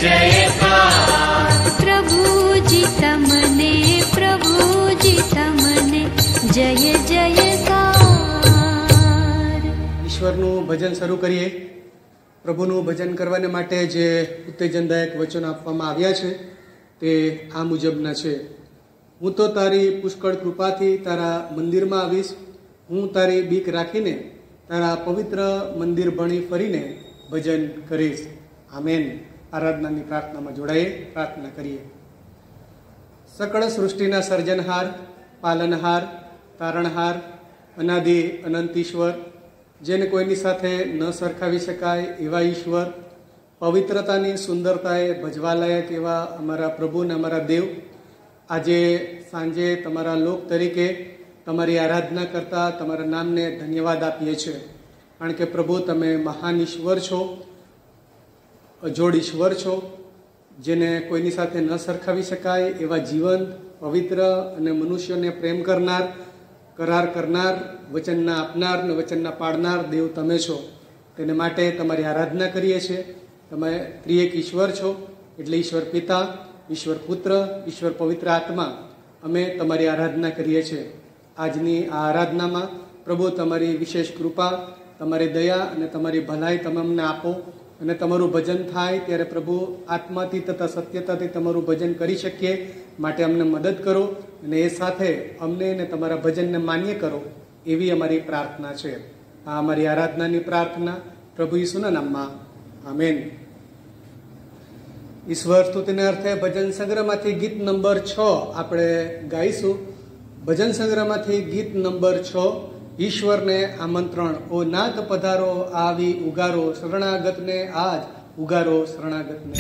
जयकार। प्रभुजी तमने जय जयकार। ईश्वरનું ભજન શરૂ કરીએ। પ્રભુનું ભજન કરવાને માટે જે ઉત્તેજનદાયક વચનો આપવામાં આવ્યા છે તે આ મુજબના છે। હું તો તારી પુષ્કળ કૃપાથી તારા મંદિરમાં આવીશ, હું તારી બીક રાખીને તારા પવિત્ર મંદિર ભણી ફરીને ભજન કરીશ। આમેન। આરાધનાની પ્રાર્થનામાં જોડાઈએ, પ્રાર્થના કરીએ। સકળ સૃષ્ટિના સર્જનહાર, પાલનહાર, તારણહાર, અનાદિ અનંત ઈશ્વર, જેને કોઈની સાથે ન સરખાવી શકાય એવા ઈશ્વર, પવિત્રતાની સુંદરતાએ ભજવાલાયક એવા અમારા પ્રભુ અને અમારા દેવ, આજે સાંજે તમારા લોક તરીકે તમારી આરાધના કરતા તમારા નામને ધન્યવાદ આપીએ છીએ, કારણ કે પ્રભુ તમે મહાન ઈશ્વર છો, અજોડ ઈશ્વર છો, જેને કોઈની સાથે ન સરખાવી શકાય એવા જીવંત, પવિત્ર અને મનુષ્યોને પ્રેમ કરનાર, કરાર કરનાર, વચનના આપનાર અને વચનના પાડનાર દેવ તમે છો। તેને માટે તમારી આરાધના કરીએ છીએ। તમે ત્રિએક ઈશ્વર છો, એટલે ઈશ્વર પિતા, ઈશ્વર પુત્ર, ઈશ્વર પવિત્ર આત્મા, અમે તમારી આરાધના કરીએ છીએ। આજની આ આરાધનામાં પ્રભુ તમારી વિશેષ કૃપા, તમારી દયા અને તમારી ભલાઈ તમે અમને આપો, અને તમારું ભજન થાય ત્યારે પ્રભુ આત્માથી તથા સત્યતાથી તમારું ભજન કરી શકીએ, માટે અમને મદદ કરો, અને એ સાથે અમને ને તમારા ભજનને માન્ય કરો, એવી અમારી પ્રાર્થના છે। આ અમારી આરાધનાની પ્રાર્થના પ્રભુ ઈસુના નામમાં, આમેન। ઈશ્વર સ્તુતિને અર્થે ભજન સંગ્રહમાંથી ગીત નંબર 6 આપણે ગાઈશું। ભજન સંગ્રહમાંથી ગીત નંબર 6, ઈશ્વરને આમંત્રણ। ઓ નાથ પધારો આવી ઉગારો, શરણાગતને આજ ઉગારો, શરણાગતને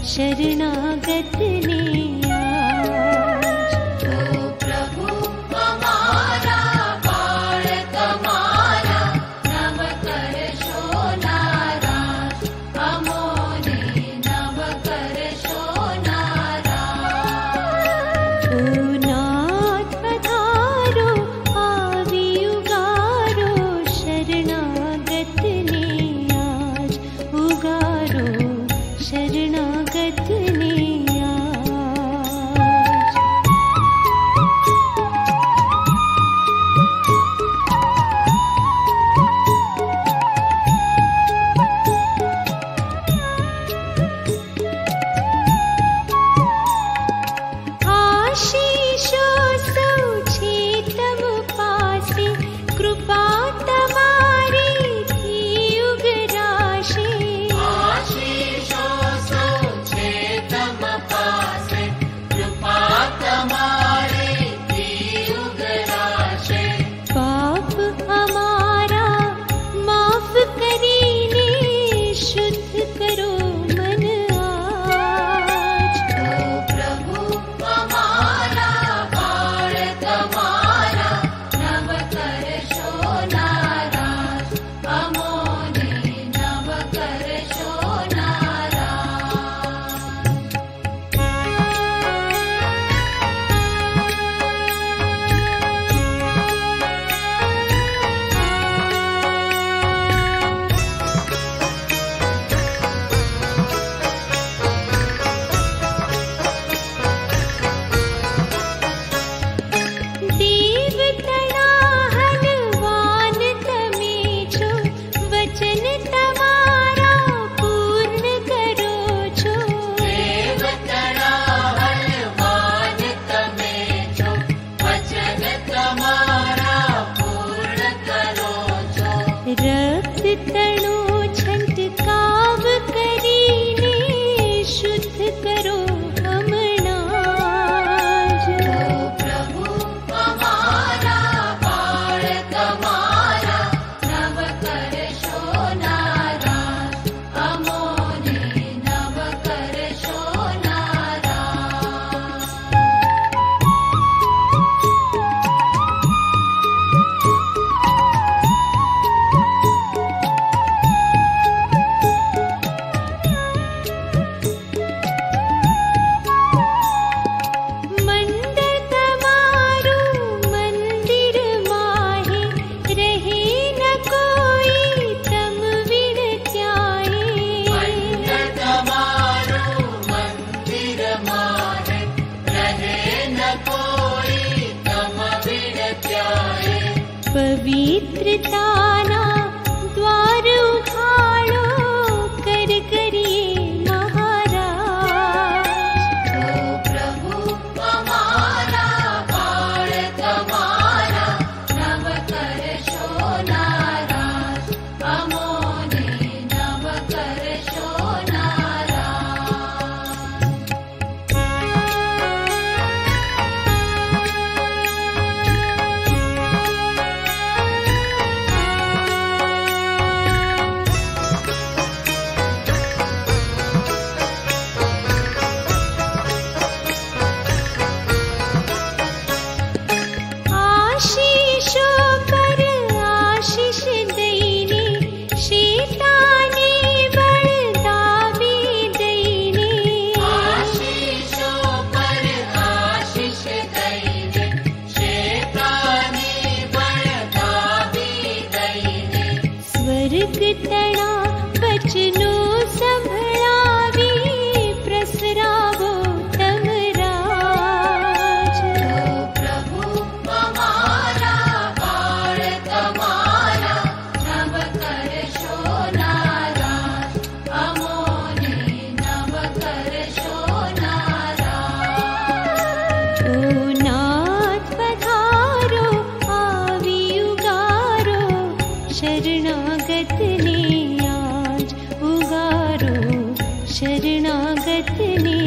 शरणागत પવિત્રતાના દ્વાર ઉઘાડો કર કરીએ મહારાજ. ઓ પ્રભુ અમારા બાળ તમારા નવ કરશો નારાજ, અમોને નવ કરશો નારાજ. આશીષો પર આશીષ દઈને, શેતાને બળદાવી દઈને. આશીષો પર આશીષ દઈને, શેતાને બળદાવી દઈને. સ્વર્ગ તણા વચનો સંભળાવી પ્રસરાવો તમ રાજ. ઓ પ્રભુ અમારા બાળ તમારા નવ કરશો નારાજ, અમોને નવ કરશો નારાજ. ઓ નાથ પધારો, આવી ઉગારો, શરણાગતને આજ ઉગારો, શરણાગતને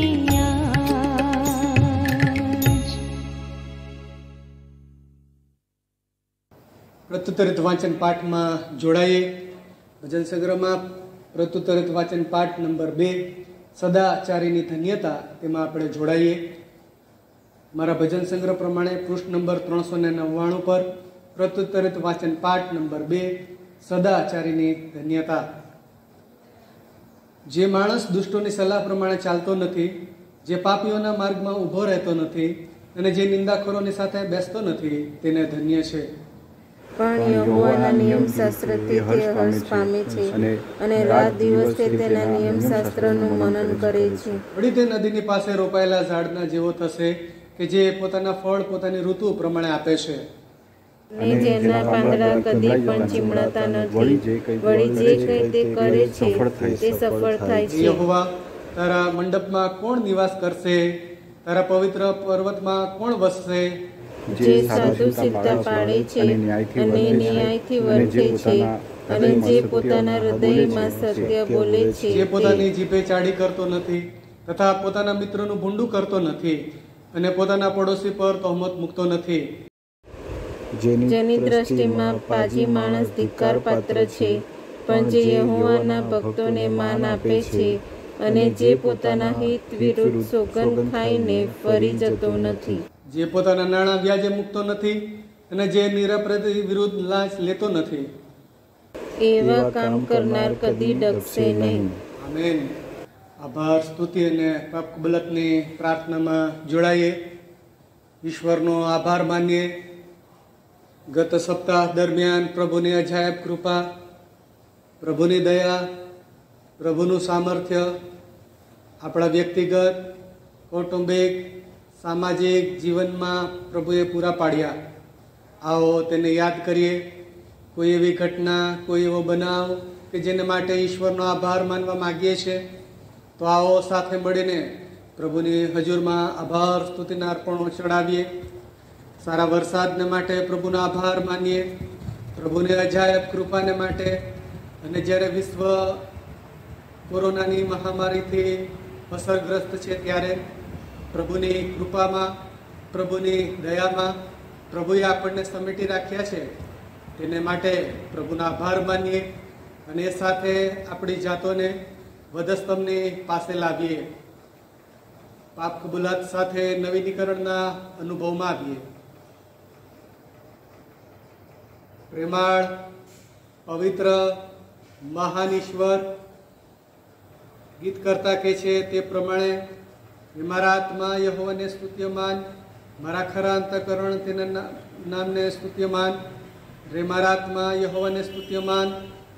આજ. પ્રત્યુત્તરિત વાંચન પાઠમાં જોડાઈએ. ભજન સંગ્રહમાં પ્રત્યુત્તરિત વાંચન પાઠ નંબર 2, સદાચારીની ધન્યતા, તેમાં આપણે જોડાઈએ. મારા ભજન સંગ્રહ પ્રમાણે પૃષ્ઠ નંબર 399 પર પ્રત્યુત્તરિત વાંચન પાઠ નંબર 2, સદાચારીની ધન્યતા. જે માણસ દુષ્ટોની સલાહ પ્રમાણે ચાલતો નથી, જે પાપીઓના માર્ગમાં ઊભો રહેતો નથી અને જે નિંદાખોરોની સાથે બેસતો નથી, તેને ધન્ય છે. પણ યહોવાના નિયમશાસ્ત્રથી તે હર્ષ પામે છે અને રાત દિવસ તે તેના નિયમશાસ્ત્રનું મનન કરે છે. વળી તે નદીની પાસે રોપાયેલા ઝાડના જેવો થશે કે જે પોતાના ફળ પોતાની ઋતુ પ્રમાણે આપે છે. અને જેના પાંદડા કદી પણ ચીમળતા નથી. વળી જે કંઈ તે કરે છે તે સફળ થાય છે. યહોવા, તારા મંડપમાં કોણ નિવાસ કરશે? તારા પવિત્ર પર્વતમાં કોણ વસશે? જે સાધુ સીધા પાડે છે અને ન્યાયથી વર્તે છે અને જે પોતાના હૃદયમાં સત્ય બોલે છે, જે પોતાની જીભે ચાડી કરતો નથી તથા પોતાના મિત્રનું ભૂંડું કરતો નથી અને પોતાના પડોશી પર તહોમત મૂકતો નથી. જેની દ્રષ્ટિમાં પાજી માણસ ધિક્કાર પાત્ર છે, પણ જે યહોવાના ભક્તોને માન આપે છે અને જે પોતાના હિત વિરુદ્ધ સોગંદ ખાઈને ફરી જતો નથી. જે પોતાના નાણાં વ્યાજે મૂકતો નથી અને જે નિરપરાધી વિરુદ્ધ લાંચ લેતો નથી. એવા કામ કરનાર કદી ડગશે નહીં. આમેન. આભાર, સ્તુતિ અને પાપ કબૂલાતની પ્રાર્થનામાં જોડાઈએ. ઈશ્વરનો આભાર માનીએ. ગત સપ્તાહ દરમિયાન પ્રભુની અજાયબ કૃપા, પ્રભુની દયા, પ્રભુનું સામર્થ્ય આપણા વ્યક્તિગત, કૌટુંબિક, સામાજિક જીવનમાં પ્રભુએ પૂરા પાડ્યા. આવો તેને યાદ કરીએ. કોઈ એવી ઘટના, કોઈ એવો બનાવ કે જેને માટે ઈશ્વરનો આભાર માનવા માગીએ છીએ, તો આવો સાથે મળીને પ્રભુની હજુરમાં આભાર સ્તુતિના અર્પણો ચડાવીએ. સારા વરસાદને માટે પ્રભુનો આભાર માનીએ, પ્રભુની અજાયબ કૃપાને માટે. અને જ્યારે વિશ્વ કોરોનાની મહામારીથી અસરગ્રસ્ત છે, ત્યારે પ્રભુની કૃપામાં, પ્રભુની દયામાં પ્રભુએ આપણને સમેટી રાખ્યા છે, તેને માટે પ્રભુનો આભાર માનીએ. અને એ સાથે આપણી જાતોને વધસ્તંભની પાસે લાવીએ. પાપ કબૂલાત સાથે નવીનીકરણના અનુભવમાં આવીએ. પ્રેમાળ, પવિત્ર, મહાન ઈશ્વર, ગીત કરતા કે છે તે પ્રમાણે, મારા આત્મા યહોવાને સ્તુત્યમાન, મારા ખરા અંતઃકરણ તેના નામને સ્તુત્યમાન. રે મારા આત્મા યહોવાને સ્તુત્યમાન,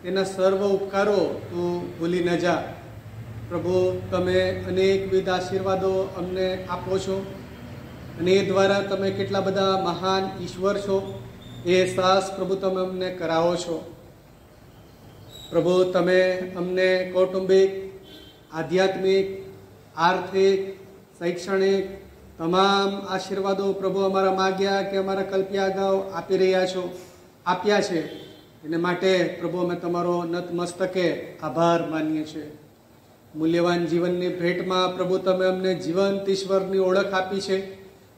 તેના સર્વ ઉપકારો તું ભૂલી ન જા. પ્રભુ, તમે અનેકવિધ આશીર્વાદો અમને આપો છો અને એ દ્વારા તમે કેટલા બધા મહાન ઈશ્વર છો. એ અહેસાસ પ્રભુ તમે અમને કરાવો છો. પ્રભુ તમે અમને કૌટુંબિક, આધ્યાત્મિક, આર્થિક, શૈક્ષણિક તમામ આશીર્વાદો પ્રભુ અમારા માગ્યા કે અમારા કલ્પ્યા અગાઉ આપી રહ્યા છો, આપ્યા છે. એને માટે પ્રભુ અમે તમારો નતમસ્તકે આભાર માનીએ છીએ. મૂલ્યવાન જીવનની ભેટમાં પ્રભુ તમે અમને જીવંત ઈશ્વરની ઓળખ આપી છે,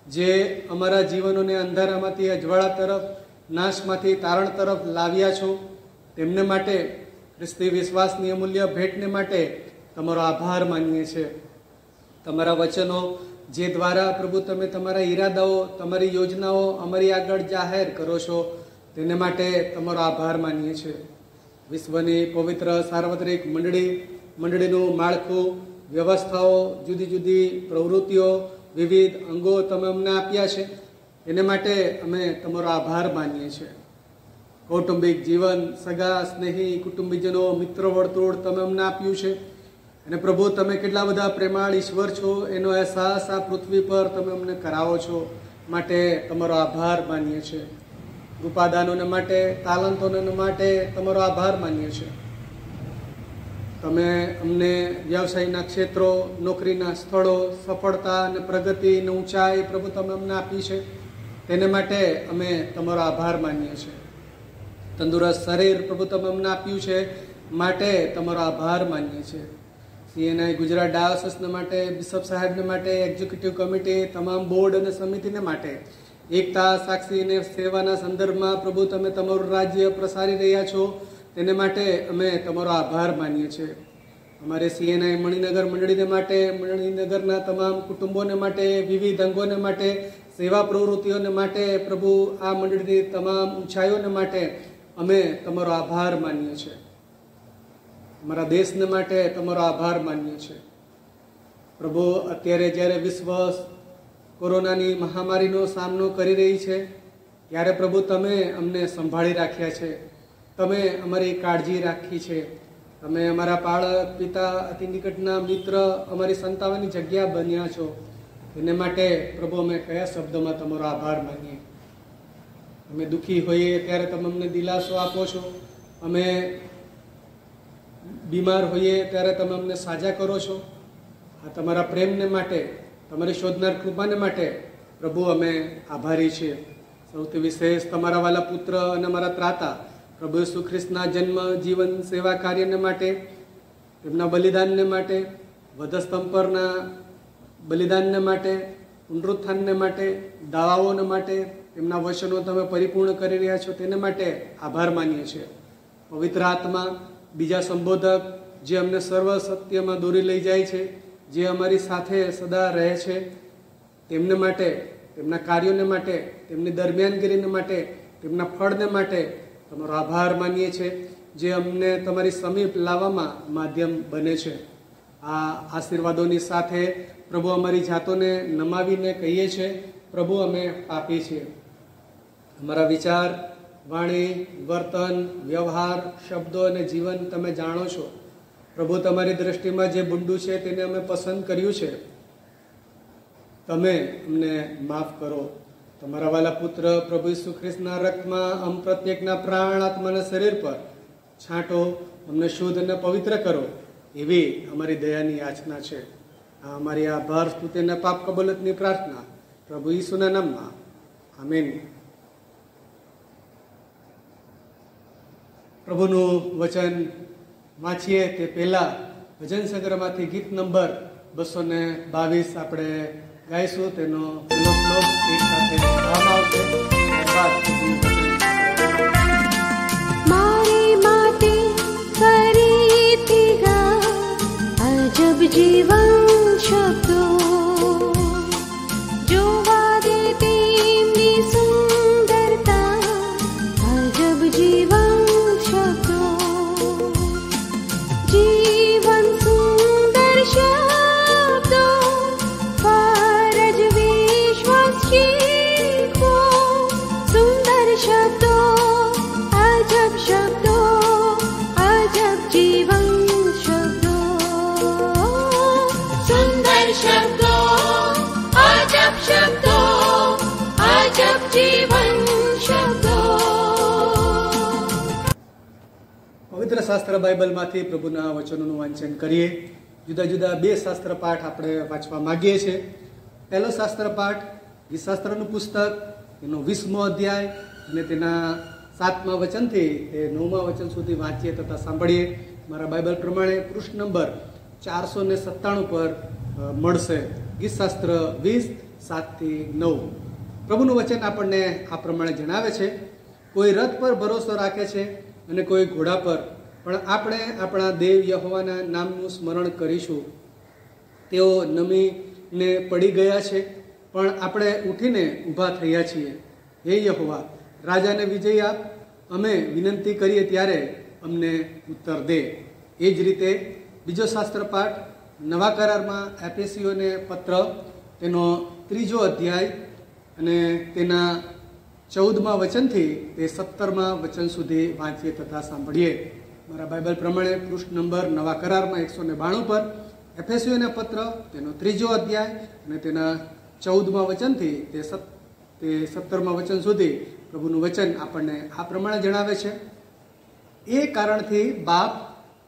જે અમારા જીવનોને અંધારામાંથી અજવાળા તરફ, નાશમાંથી તારણ તરફ લાવ્યા છો. તેમને માટે, ખ્રિસ્તી વિશ્વાસની અમૂલ્ય ભેટને માટે તમારો આભાર માનીએ છીએ. તમારા વચનો જે દ્વારા પ્રભુ તમે તમારા ઈરાદાઓ, તમારી યોજનાઓ અમારી આગળ જાહેર કરો છો, તેને માટે તમારો આભાર માનીએ છીએ. વિશ્વની પવિત્ર સાર્વત્રિક મંડળીનું માળખું, વ્યવસ્થાઓ, જુદી જુદી પ્રવૃત્તિઓ, વિવિધ અંગો તમે અમને આપ્યા છે. એને માટે અમે તમારો આભાર માનીએ છીએ. કૌટુંબિક જીવન, સગા, સ્નેહી, કુટુંબીજનો, મિત્ર વર્તુળ તમે અમને આપ્યું છે. અને પ્રભુ તમે કેટલા બધા પ્રેમાળ ઈશ્વર છો એનો અહેસાસ આ પૃથ્વી પર તમે અમને કરાવો છો. માટે તમારો આભાર માનીએ છીએ. કૃપાદાનોને માટે, તાલંતોને માટે તમારો આભાર માનીએ છીએ. તમે અમને વ્યવસાયના ક્ષેત્રો, નોકરીના સ્થળો, સફળતા અને પ્રગતિ અને ઊંચાઈ પ્રભુ તમે અમને આપી છે. તેને માટે અમે તમારો આભાર માનીએ છીએ. તંદુરસ્ત શરીર પ્રભુ તમે અમને આપ્યું છે, માટે તમારો આભાર માનીએ છીએ. CNI ગુજરાત ડાયોસિસને માટે, બિશપ સાહેબને માટે, એક્ઝિક્યુટિવ કમિટી, તમામ બોર્ડ અને સમિતિને માટે એકતા, સાક્ષી અને સેવાના સંદર્ભમાં પ્રભુ તમે તમારું રાજ્ય પ્રસારી રહ્યા છો, તેને માટે અમે તમારો આભાર માનીએ છીએ. અમારે CNI મણિનગર મંડળીને માટે, મણિનગરના તમામ કુટુંબોને માટે, વિવિધ અંગોને માટે, સેવા પ્રવૃત્તિઓને માટે, પ્રભુ આ મંડળીની તમામ ઊંચાઈઓને માટે અમે તમારો આભાર માનીએ છીએ. અમારા દેશને માટે તમારો આભાર માનીએ છીએ. પ્રભુ અત્યારે જ્યારે વિશ્વ કોરોનાની મહામારીનો સામનો કરી રહી છે, ત્યારે પ્રભુ તમે અમને સંભાળી રાખ્યા છે. તમે અમારી કાળજી રાખી છે. તમે અમારા પાળક, પિતા, અતિ નિકટના મિત્ર, અમારી સંતાનની જગ્યા બન્યા છો. એને માટે પ્રભુ અમે કયા શબ્દોમાં તમારો આભાર માનીએ. અમે દુઃખી હોઈએ ત્યારે તમે અમને દિલાસો આપો છો. અમે બીમાર હોઈએ ત્યારે તમે અમને સાજા કરો છો. આ તમારા પ્રેમને માટે, તમારી શોધનાર કૃપાને માટે પ્રભુ અમે આભારી છીએ. સૌથી વિશેષ તમારા વાલા પુત્ર અને અમારા ત્રાતા પ્રભુ ઈસુ ખ્રિસ્તના જન્મ, જીવન, સેવા કાર્યને માટે, તેમના બલિદાનને માટે, વધસ્તંભ પરના બલિદાનને માટે, પુનરુત્થાનને માટે, દાવાઓને માટે, તેમના વચનો તમે પરિપૂર્ણ કરી રહ્યા છો તેને માટે આભાર માનીએ છીએ. પવિત્ર આત્મા, બીજા સંબોધક જે અમને સર્વ સત્યમાં દોરી લઈ જાય છે, જે અમારી સાથે સદા રહે છે, તેમને માટે, તેમના કાર્યોને માટે, તેમની દરમિયાનગીરીને માટે, તેમના ફળને માટે તમારો આભાર માનીએ છીએ, જે અમને તમારી સમીપ લાવવામાં માધ્યમ બને છે. આ આશીર્વાદોની સાથે પ્રભુ અમારી જાતોને નમાવીને કહીએ છીએ, પ્રભુ અમે પાપી છીએ. અમારા વિચાર, વાણી, વર્તન, વ્યવહાર, શબ્દો અને જીવન તમે જાણો છો. પ્રભુ તમારી દ્રષ્ટિમાં જે બુંડું છે તેને અમે પસંદ કર્યું છે. તમે અમને માફ કરો. તમારા વાલા પુત્ર પ્રભુ ઈસુ ખ્રિસ્તના રક્તમાં અમ પ્રત્યેકના પ્રાણ, આત્મા અને શરીર પર છાંટો. અમને શુદ્ધ અને પવિત્ર કરો, એવી અમારી દયાની યાચના છે. આ અમારી આભાર, સ્તુતિ અને પાપ કબૂલતની પ્રાર્થના પ્રભુ ઈસુના નામમાં. આમીન. પ્રભુનું વચન વાંચીએ તે પહેલા ભજન સંગ્રહમાંથી ગીત નંબર 222 આપણે ગાઈશું. તેનો પહેલો શ્લોક એક સાથે ગાવામાં આવશે. ત્યારબાદ મારી માતે ફરીથી ગા અજબ જીવન શબ્દો, જોવા દે તેમની સુંદરતા, અજબ જીવન શબ્દો, જીવન સુંદર શબ્દો, પર જ વિશ્વાસ શીખવો, સુંદર શબ્દો, અજબ શબ્દો, અજબ જીવન શબ્દો, સુંદર શબ્દો, અજબ શબ્દો, અજબ જીવન શબ્દો. શાસ્ત્ર બાઇબલમાંથી પ્રભુના વચનોનું વાંચન કરીએ. જુદા જુદા 2 શાસ્ત્ર પાઠ આપણે વાંચવા માંગીએ છીએ. પહેલો શાસ્ત્ર પાઠ ગીતશાસ્ત્રનું પુસ્તક, એનો 20મો અધ્યાય અને તેના 7મા વચનથી તે 9મા વચન સુધી વાંચીએ તથા સાંભળીએ. મારા બાઇબલ પ્રમાણે પૃષ્ઠ નંબર 497 પર મળશે. ગીતશાસ્ત્ર 20, 7થી 9. પ્રભુનું વચન આપણને આ પ્રમાણે જણાવે છે, કોઈ રથ પર ભરોસો રાખે છે અને કોઈ ઘોડા પર, પણ આપણે આપણા દેવ યહોવાના નામનું સ્મરણ કરીશું. તેઓ નમીને પડી ગયા છે, પણ આપણે ઉઠીને ઊભા થયા છીએ. હે યહોવા, રાજાને વિજય આપ, અમે વિનંતી કરીએ ત્યારે અમને ઉત્તર દે. એ જ રીતે બીજો શાસ્ત્ર પાઠ નવા કરારમાં એફેસીઓને પત્ર, તેનો 3જો અધ્યાય અને તેના 14મા વચનથી તે 17મા વચન સુધી વાંચીએ તથા સાંભળીએ. મારા બાઇબલ પ્રમાણે પૃષ્ઠ નંબર નવા કરારમાં 192 પર એફેસીઓના પત્ર, તેનો 3જો અધ્યાય અને તેના 14મા વચનથી તે 17મા વચન સુધી પ્રભુનું વચન આપણને આ પ્રમાણે જણાવે છે. એ કારણથી બાપ,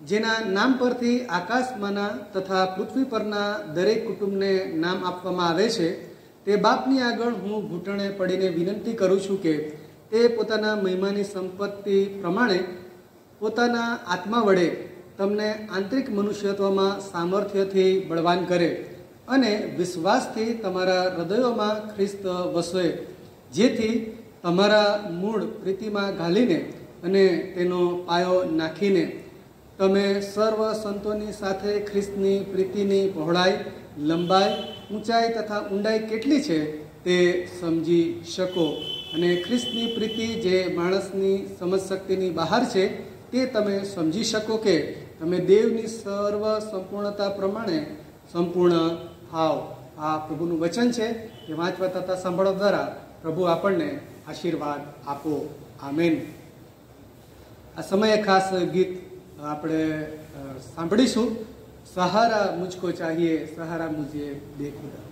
જેના નામ પરથી આકાશમાંના તથા પૃથ્વી પરના દરેક કુટુંબને નામ આપવામાં આવે છે, તે બાપની આગળ હું ઘૂંટણે પડીને વિનંતી કરું છું કે તે પોતાના મહિમાની સંપત્તિ પ્રમાણે પોતાના આત્મા વડે તમને આંતરિક મનુષ્યત્વમાં સામર્થ્યથી બળવાન કરે અને વિશ્વાસથી તમારા હૃદયોમાં ખ્રિસ્ત વસે, જેથી તમારા મૂળ પ્રીતિમાં ઘાલીને અને તેનો પાયો નાખીને તમે સર્વ સંતોની સાથે ખ્રિસ્તની પ્રીતિની પહોળાઈ, લંબાઈ, ઊંચાઈ તથા ઊંડાઈ કેટલી છે તે સમજી શકો, અને ખ્રિસ્તની પ્રીતિ જે માણસની સમજ શક્તિની બહાર છે તે તમે સમજી શકો કે તમે દેવની સર્વ સંપૂર્ણતા પ્રમાણે સંપૂર્ણ થાવ. આ પ્રભુનું વચન છે. તે વાંચવા તથા સાંભળવા દ્વારા પ્રભુ આપણને આશીર્વાદ આપો. આમેન. આ સમયે ખાસ ગીત આપણે સાંભળીશું. સહારા મુझको चाहिए, સહારા મુझे દે ખુદા.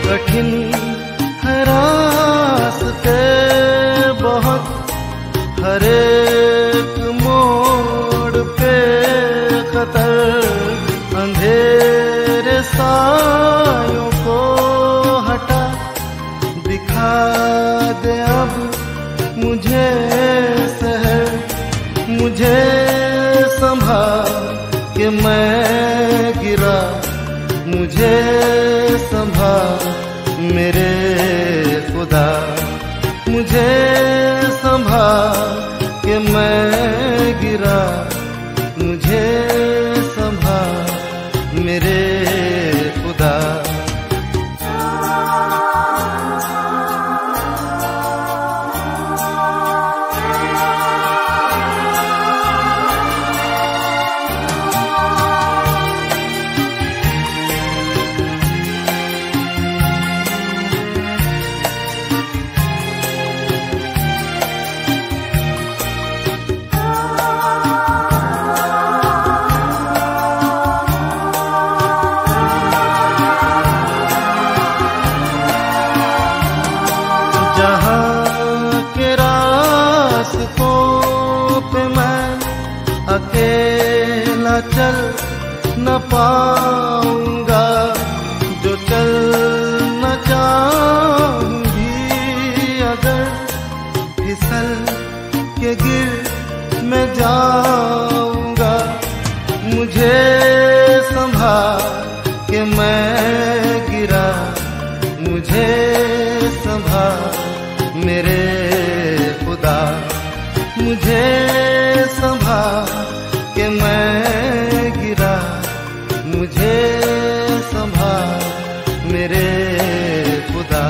कठिन है रास्ते बहुत, हर एक मोड़ पे खतर, अंधेरे सायों को हटा दिखा दे अब मुझे शहर, मुझे संभाल के कि मैं गिरा, मुझे संभाल मेरे खुदा, मुझे संभाल कि मैं गिरा, मुझे संभाल मेरे खुदा। अकेला चल न पाऊंगा, जो चल न चाहूंगी, अगर फिसल के गिर मैं जाऊंगा, मुझे संभाल के मैं गिरा, मुझे संभाल मेरे खुदा, मुझे संभाल के मैं गिरा, मुझे संभाल मेरे खुदा।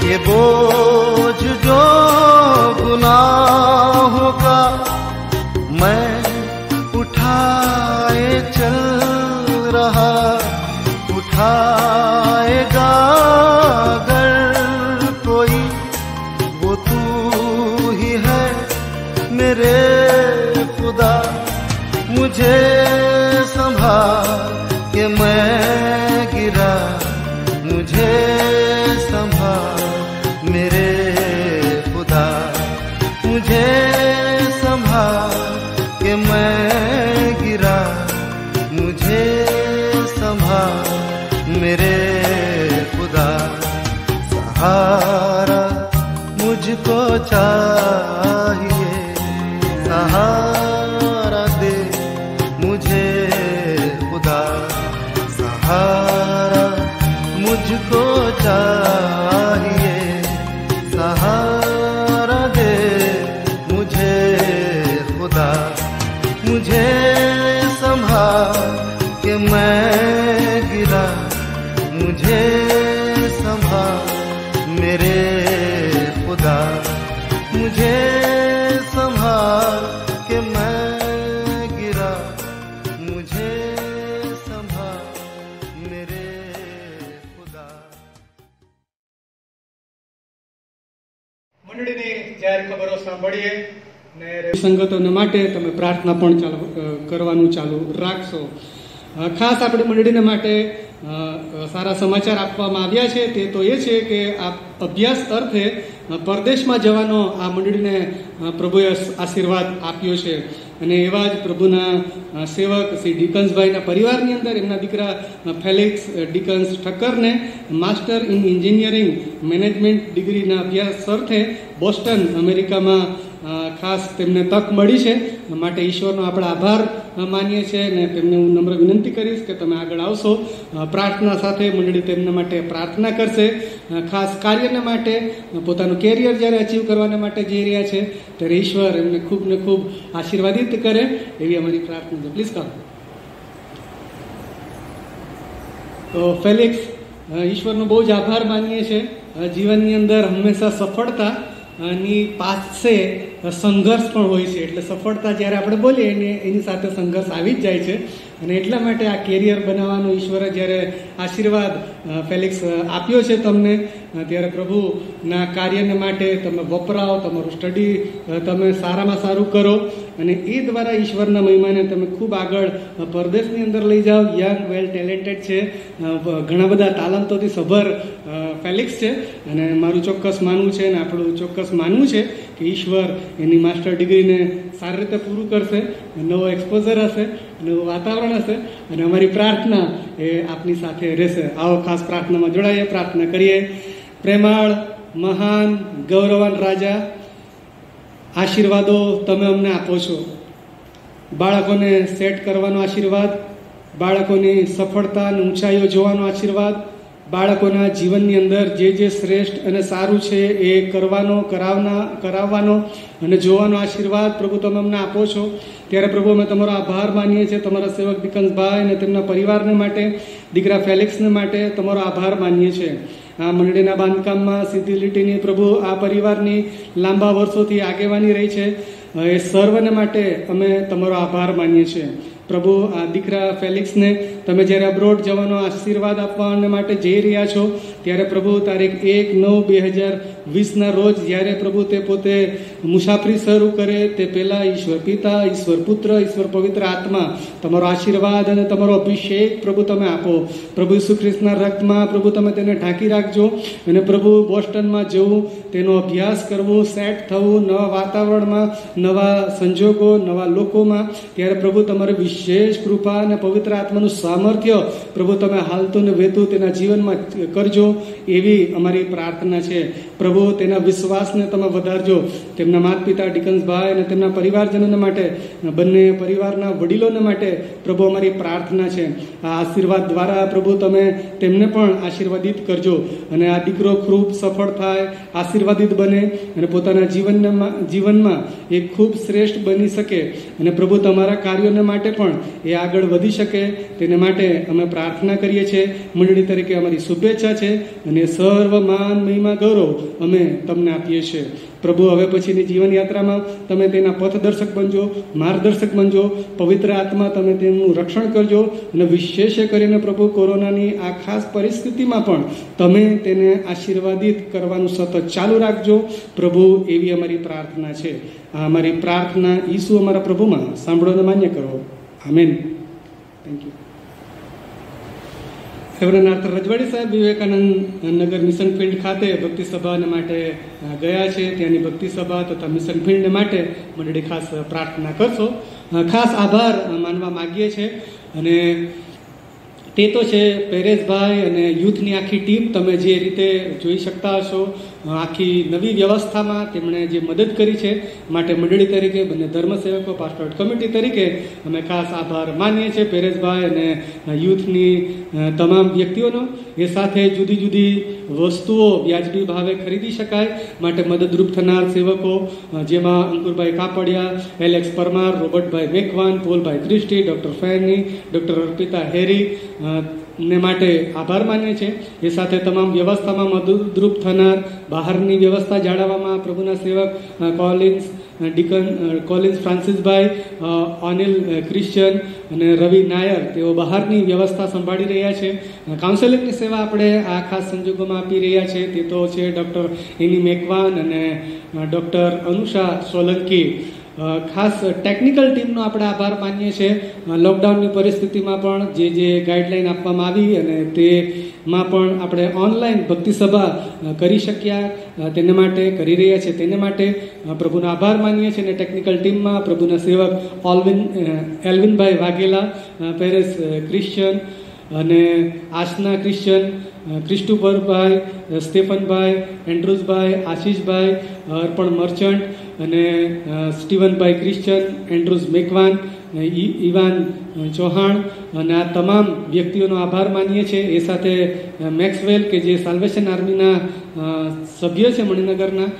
ये बोझ जो गुनाहों का मैं उठाए चल रहा, उठाएगा अगर कोई, वो तू ही है मेरे खुदा, मुझे संभाल के मैं गिरा, मुझे संभाल मेरे खुदा, मुझे संभाल के मैं गिरा, मुझे संभाल मेरे खुदा। सहारा मुझको चाहिए, सहारा दे मुझे खुदा, सहारा मुझको चाहिए, सहारा दे मुझे खुदा, मुझे संभाल के मैं गिरा, मुझे संभाल मेरे खुदा, मुझे संभाल के मैं गिरा, मुझे संभाल मेरे खुदा। મંડળીની જાહેર ખબરો સાંભળીએ ને સંગતોને માટે તમે પ્રાર્થના પણ કરવાનું ચાલુ રાખશો. ખાસ આપણી મંડળીને માટે સારા સમાચાર આપવામાં આવ્યા છે. તે તો એ છે કે આ અભ્યાસ અર્થે પરદેશમાં જવાનો આ મંડળીને પ્રભુએ આશીર્વાદ આપ્યો છે. અને એવા જ પ્રભુના સેવક શ્રી ડિકન્સભાઈના પરિવારની અંદર એમના દીકરા ફેલિક્સ ડિકન્સ ઠક્કરને માસ્ટર ઇન એન્જિનિયરિંગ મેનેજમેન્ટ ડિગ્રીના અભ્યાસ અર્થે બોસ્ટન અમેરિકામાં ખાસ તેમને તક મળી છે. માટે ઈશ્વરનો આપણે આભાર માનીએ છીએ અને તેમને હું નમ્ર વિનંતી કરીશ કે તમે આગળ આવશો. પ્રાર્થના સાથે મંડળી તેમના માટે પ્રાર્થના કરશે. ખાસ કાર્યને માટે પોતાનું કેરિયર જ્યારે અચીવ કરવાના માટે જઈ રહ્યા છે ત્યારે ઈશ્વર એમને ખૂબ ને ખૂબ આશીર્વાદિત કરે એવી અમારી પ્રાર્થના છે. પ્લીઝ કરો. તો ફેલિક્સ, ઈશ્વરનો બહુ જ આભાર માનીએ છીએ. જીવનની અંદર હંમેશા સફળતા ની પાસે સંઘર્ષ પણ હોય છે. એટલે સફળતા જ્યારે આપણે બોલીએ એને એની સાથે સંઘર્ષ આવી જ જાય છે. અને એટલા માટે આ કેરિયર બનાવવાનો ઈશ્વરે જ્યારે આશીર્વાદ ફેલિક્સ આપ્યો છે તમને, ત્યારે પ્રભુના કાર્યને માટે તમે વપરાવો, તમારું સ્ટડી તમે સારામાં સારું કરો અને એ દ્વારા ઈશ્વરના મહિમાને તમે ખૂબ આગળ પરદેશની અંદર લઈ જાઓ. યંગ, વેલ ટેલેન્ટેડ છે, ઘણા બધા તાલંતોથી સભર ફેલિક્સ છે અને મારું ચોક્કસ માનવું છે અને આપણું ચોક્કસ માનવું છે કે ઈશ્વર એની માસ્ટર ડિગ્રીને સારી રીતે પૂરું કરશે, નવો એક્સપોઝર હશે, નવું વાતાવરણ હશે અને અમારી પ્રાર્થના એ આપની સાથે રહેશે. આવો ખાસ પ્રાર્થનામાં જોડાઈએ, પ્રાર્થના કરીએ. પ્રેમાળ, મહાન, ગૌરવાન રાજા, આશીર્વાદો તમે અમને આપો છો. બાળકોને સેટ કરવાનો આશીર્વાદ, બાળકોની સફળતા અને ઊંચાઈઓ જોવાનો આશીર્વાદ, બાળકોના જીવનની અંદર જે શ્રેષ્ઠ અને સારું છે એ કરાવવાનો અને જોવાનો આશીર્વાદ પ્રભુ તમે અમને આપો છો. ત્યારે પ્રભુ અમે તમારો આભાર માનીએ છીએ, તમારા સેવક દીકંસભાઈ અને તેમના પરિવારને માટે, દીકરા ફેલિક્સને માટે તમારો આભાર માનીએ છીએ. આ મંડળીના બાંધકામમાં સીધી લીટીની પ્રભુ આ પરિવારની લાંબા વર્ષોથી આગેવાની રહી છે, એ સર્વને માટે અમે તમારો આભાર માનીએ છીએ. પ્રભુ આ દીકરા ફેલિક્સને તમે જ્યારે અબ્રોડ જવાનો આશીર્વાદ આપવા માટે જઈ રહ્યા છો, ત્યારે પ્રભુ તારીખ 1/9/2020 રોજ જ્યારે પ્રભુ તે પોતે મુસાફરી શરૂ કરે તે પહેલા ઈશ્વર પિતા, ઈશ્વર પુત્ર, ઈશ્વર પવિત્ર આત્મા તમારો આશીર્વાદ અને તમારો અભિષેક પ્રભુ તમે આપો. પ્રભુ ઈસુ ખ્રિસ્તના રક્તમાં પ્રભુ તમે તેને ઢાંકી રાખજો અને પ્રભુ બોસ્ટનમાં જવું, તેનો અભ્યાસ કરવો, સેટ થવું, નવા વાતાવરણમાં, નવા સંજોગો, નવા લોકોમાં, ત્યારે પ્રભુ તમારે વિશેષ કૃપા અને પવિત્ર આત્માનું સામર્થ્ય પ્રભુ તમે હાલતું ને વહેતું તેના જીવનમાં કરજો, એવી અમારી પ્રાર્થના છે. પ્રભુ તેના વિશ્વાસને તમે વધારજો. તેમના માતા પિતા ડિકન્સભાઈ અને તેમના પરિવારજનોને માટે, બંને પરિવારના વડીલોને માટે પ્રભુ અમારી પ્રાર્થના છે. આ આશીર્વાદ દ્વારા પ્રભુ તમે તેમને પણ આશીર્વાદિત કરજો અને આ દીકરો ખૂબ સફળ થાય, આશીર્વાદિત બને અને પોતાના જીવનમાં એ ખૂબ શ્રેષ્ઠ બની શકે અને પ્રભુ તમારા કાર્યોને માટે પણ એ આગળ વધી શકે, તેને માટે અમે પ્રાર્થના કરીએ છીએ. મંડળી તરીકે અમારી શુભેચ્છા છે અને સર્વ માન, મહિમા, ગૌરવ અમે તમને આપીએ છીએ. પ્રભુ હવે પછીની જીવન યાત્રામાં તમે તેના પથદર્શક બનજો, માર્ગદર્શક બનજો. પવિત્ર આત્મા તમે તેમનું રક્ષણ કરજો અને વિશેષ કરીને પ્રભુ કોરોનાની આ ખાસ પરિસ્થિતિમાં પણ તમે તેને આશીર્વાદિત કરવાનું સતત ચાલુ રાખજો. પ્રભુ એવી અમારી પ્રાર્થના છે. આ અમારી પ્રાર્થના ઈસુ અમારા પ્રભુમાં સાંભળો અને માન્ય કરો. આમેન. Thank you. રેવરન્ડ આર્થર રજવાડી સાહેબ વિવેકાનંદ નગર મિશન ફિલ્ડ ખાતે ભક્તિ સભાને માટે ગયા છે. ત્યાંની ભક્તિ સભા તથા મિશન ફિલ્ડને માટે મંડળી ખાસ પ્રાર્થના કરશો. ખાસ આભાર માનવા માગીએ છીએ અને તે તો છે પેરેશભાઈ અને યુથની આખી ટીમ. તમે જે રીતે જોઈ શકતા હશો, આખી નવી વ્યવસ્થામાં તેમણે જે મદદ કરી છે, માટે મંડળી તરીકે, બંને ધર્મસેવકો, પાસ્ટોરેટ કમિટી તરીકે અમે ખાસ આભાર માનીએ છીએ પેરેશભાઈ અને યુથની તમામ વ્યક્તિઓનો. એ સાથે જુદી જુદી વસ્તુઓ વ્યાજબી ભાવે ખરીદી શકાય માટે મદદરૂપ થનાર સેવકો, જેમાં અંકુરભાઈ કાપડિયા, એલેક્સ પરમાર, રોબર્ટભાઈ મેકવાન, પોલભાઈ Christie, doctor Fanny, doctor Arpita Harry ને માટે આભાર માનીએ છીએ. એ સાથે તમામ વ્યવસ્થામાં મદદરૂપ થનાર, બહારની વ્યવસ્થા જાળવવામાં પ્રભુના સેવક કોલિન્સ ફ્રાન્સિસભાઈ, અનિલ ક્રિશ્ચન અને રવિ નાયર, તેઓ બહારની વ્યવસ્થા સંભાળી રહ્યા છે. કાઉન્સેલિંગની સેવા આપણે આ ખાસ સંજોગોમાં આપી રહ્યા છે. તે તો છે ડૉક્ટર એની મેકવાન અને ડૉક્ટર અનુષા સોલંકી. ખાસ ટેકનિકલ ટીમનો આપણે આભાર માનીએ છીએ. લોકડાઉનની પરિસ્થિતિમાં પણ જે ગાઈડલાઈન આપવામાં આવી અને તેમાં પણ આપણે ઓનલાઈન ભક્તિ સભા કરી શક્યા, તેને માટે કરી રહ્યા છે, તેને માટે પ્રભુનો આભાર માનીએ છીએ. અને ટેકનિકલ ટીમમાં પ્રભુના સેવક એલ્વિનભાઈ વાઘેલા, પેરેસ ક્રિશ્ચન અને આશના ક્રિશ્ચન, ક્રિસ્ટુફરભાઈ, સ્ટેફનભાઈ, એન્ડ્રુઝભાઈ, આશીષભાઈ, અર્પણ મર્ચન્ટ અને સ્ટીવનભાઈ Christian, Andrews Macwan, Ivan Chauhan અને આ તમામ વ્યક્તિઓનો આભાર માનીએ છીએ. એ સાથે મેક્સવેલ કે જે સાલ્વેશન આર્મીના સભ્ય છે મણિનગરના,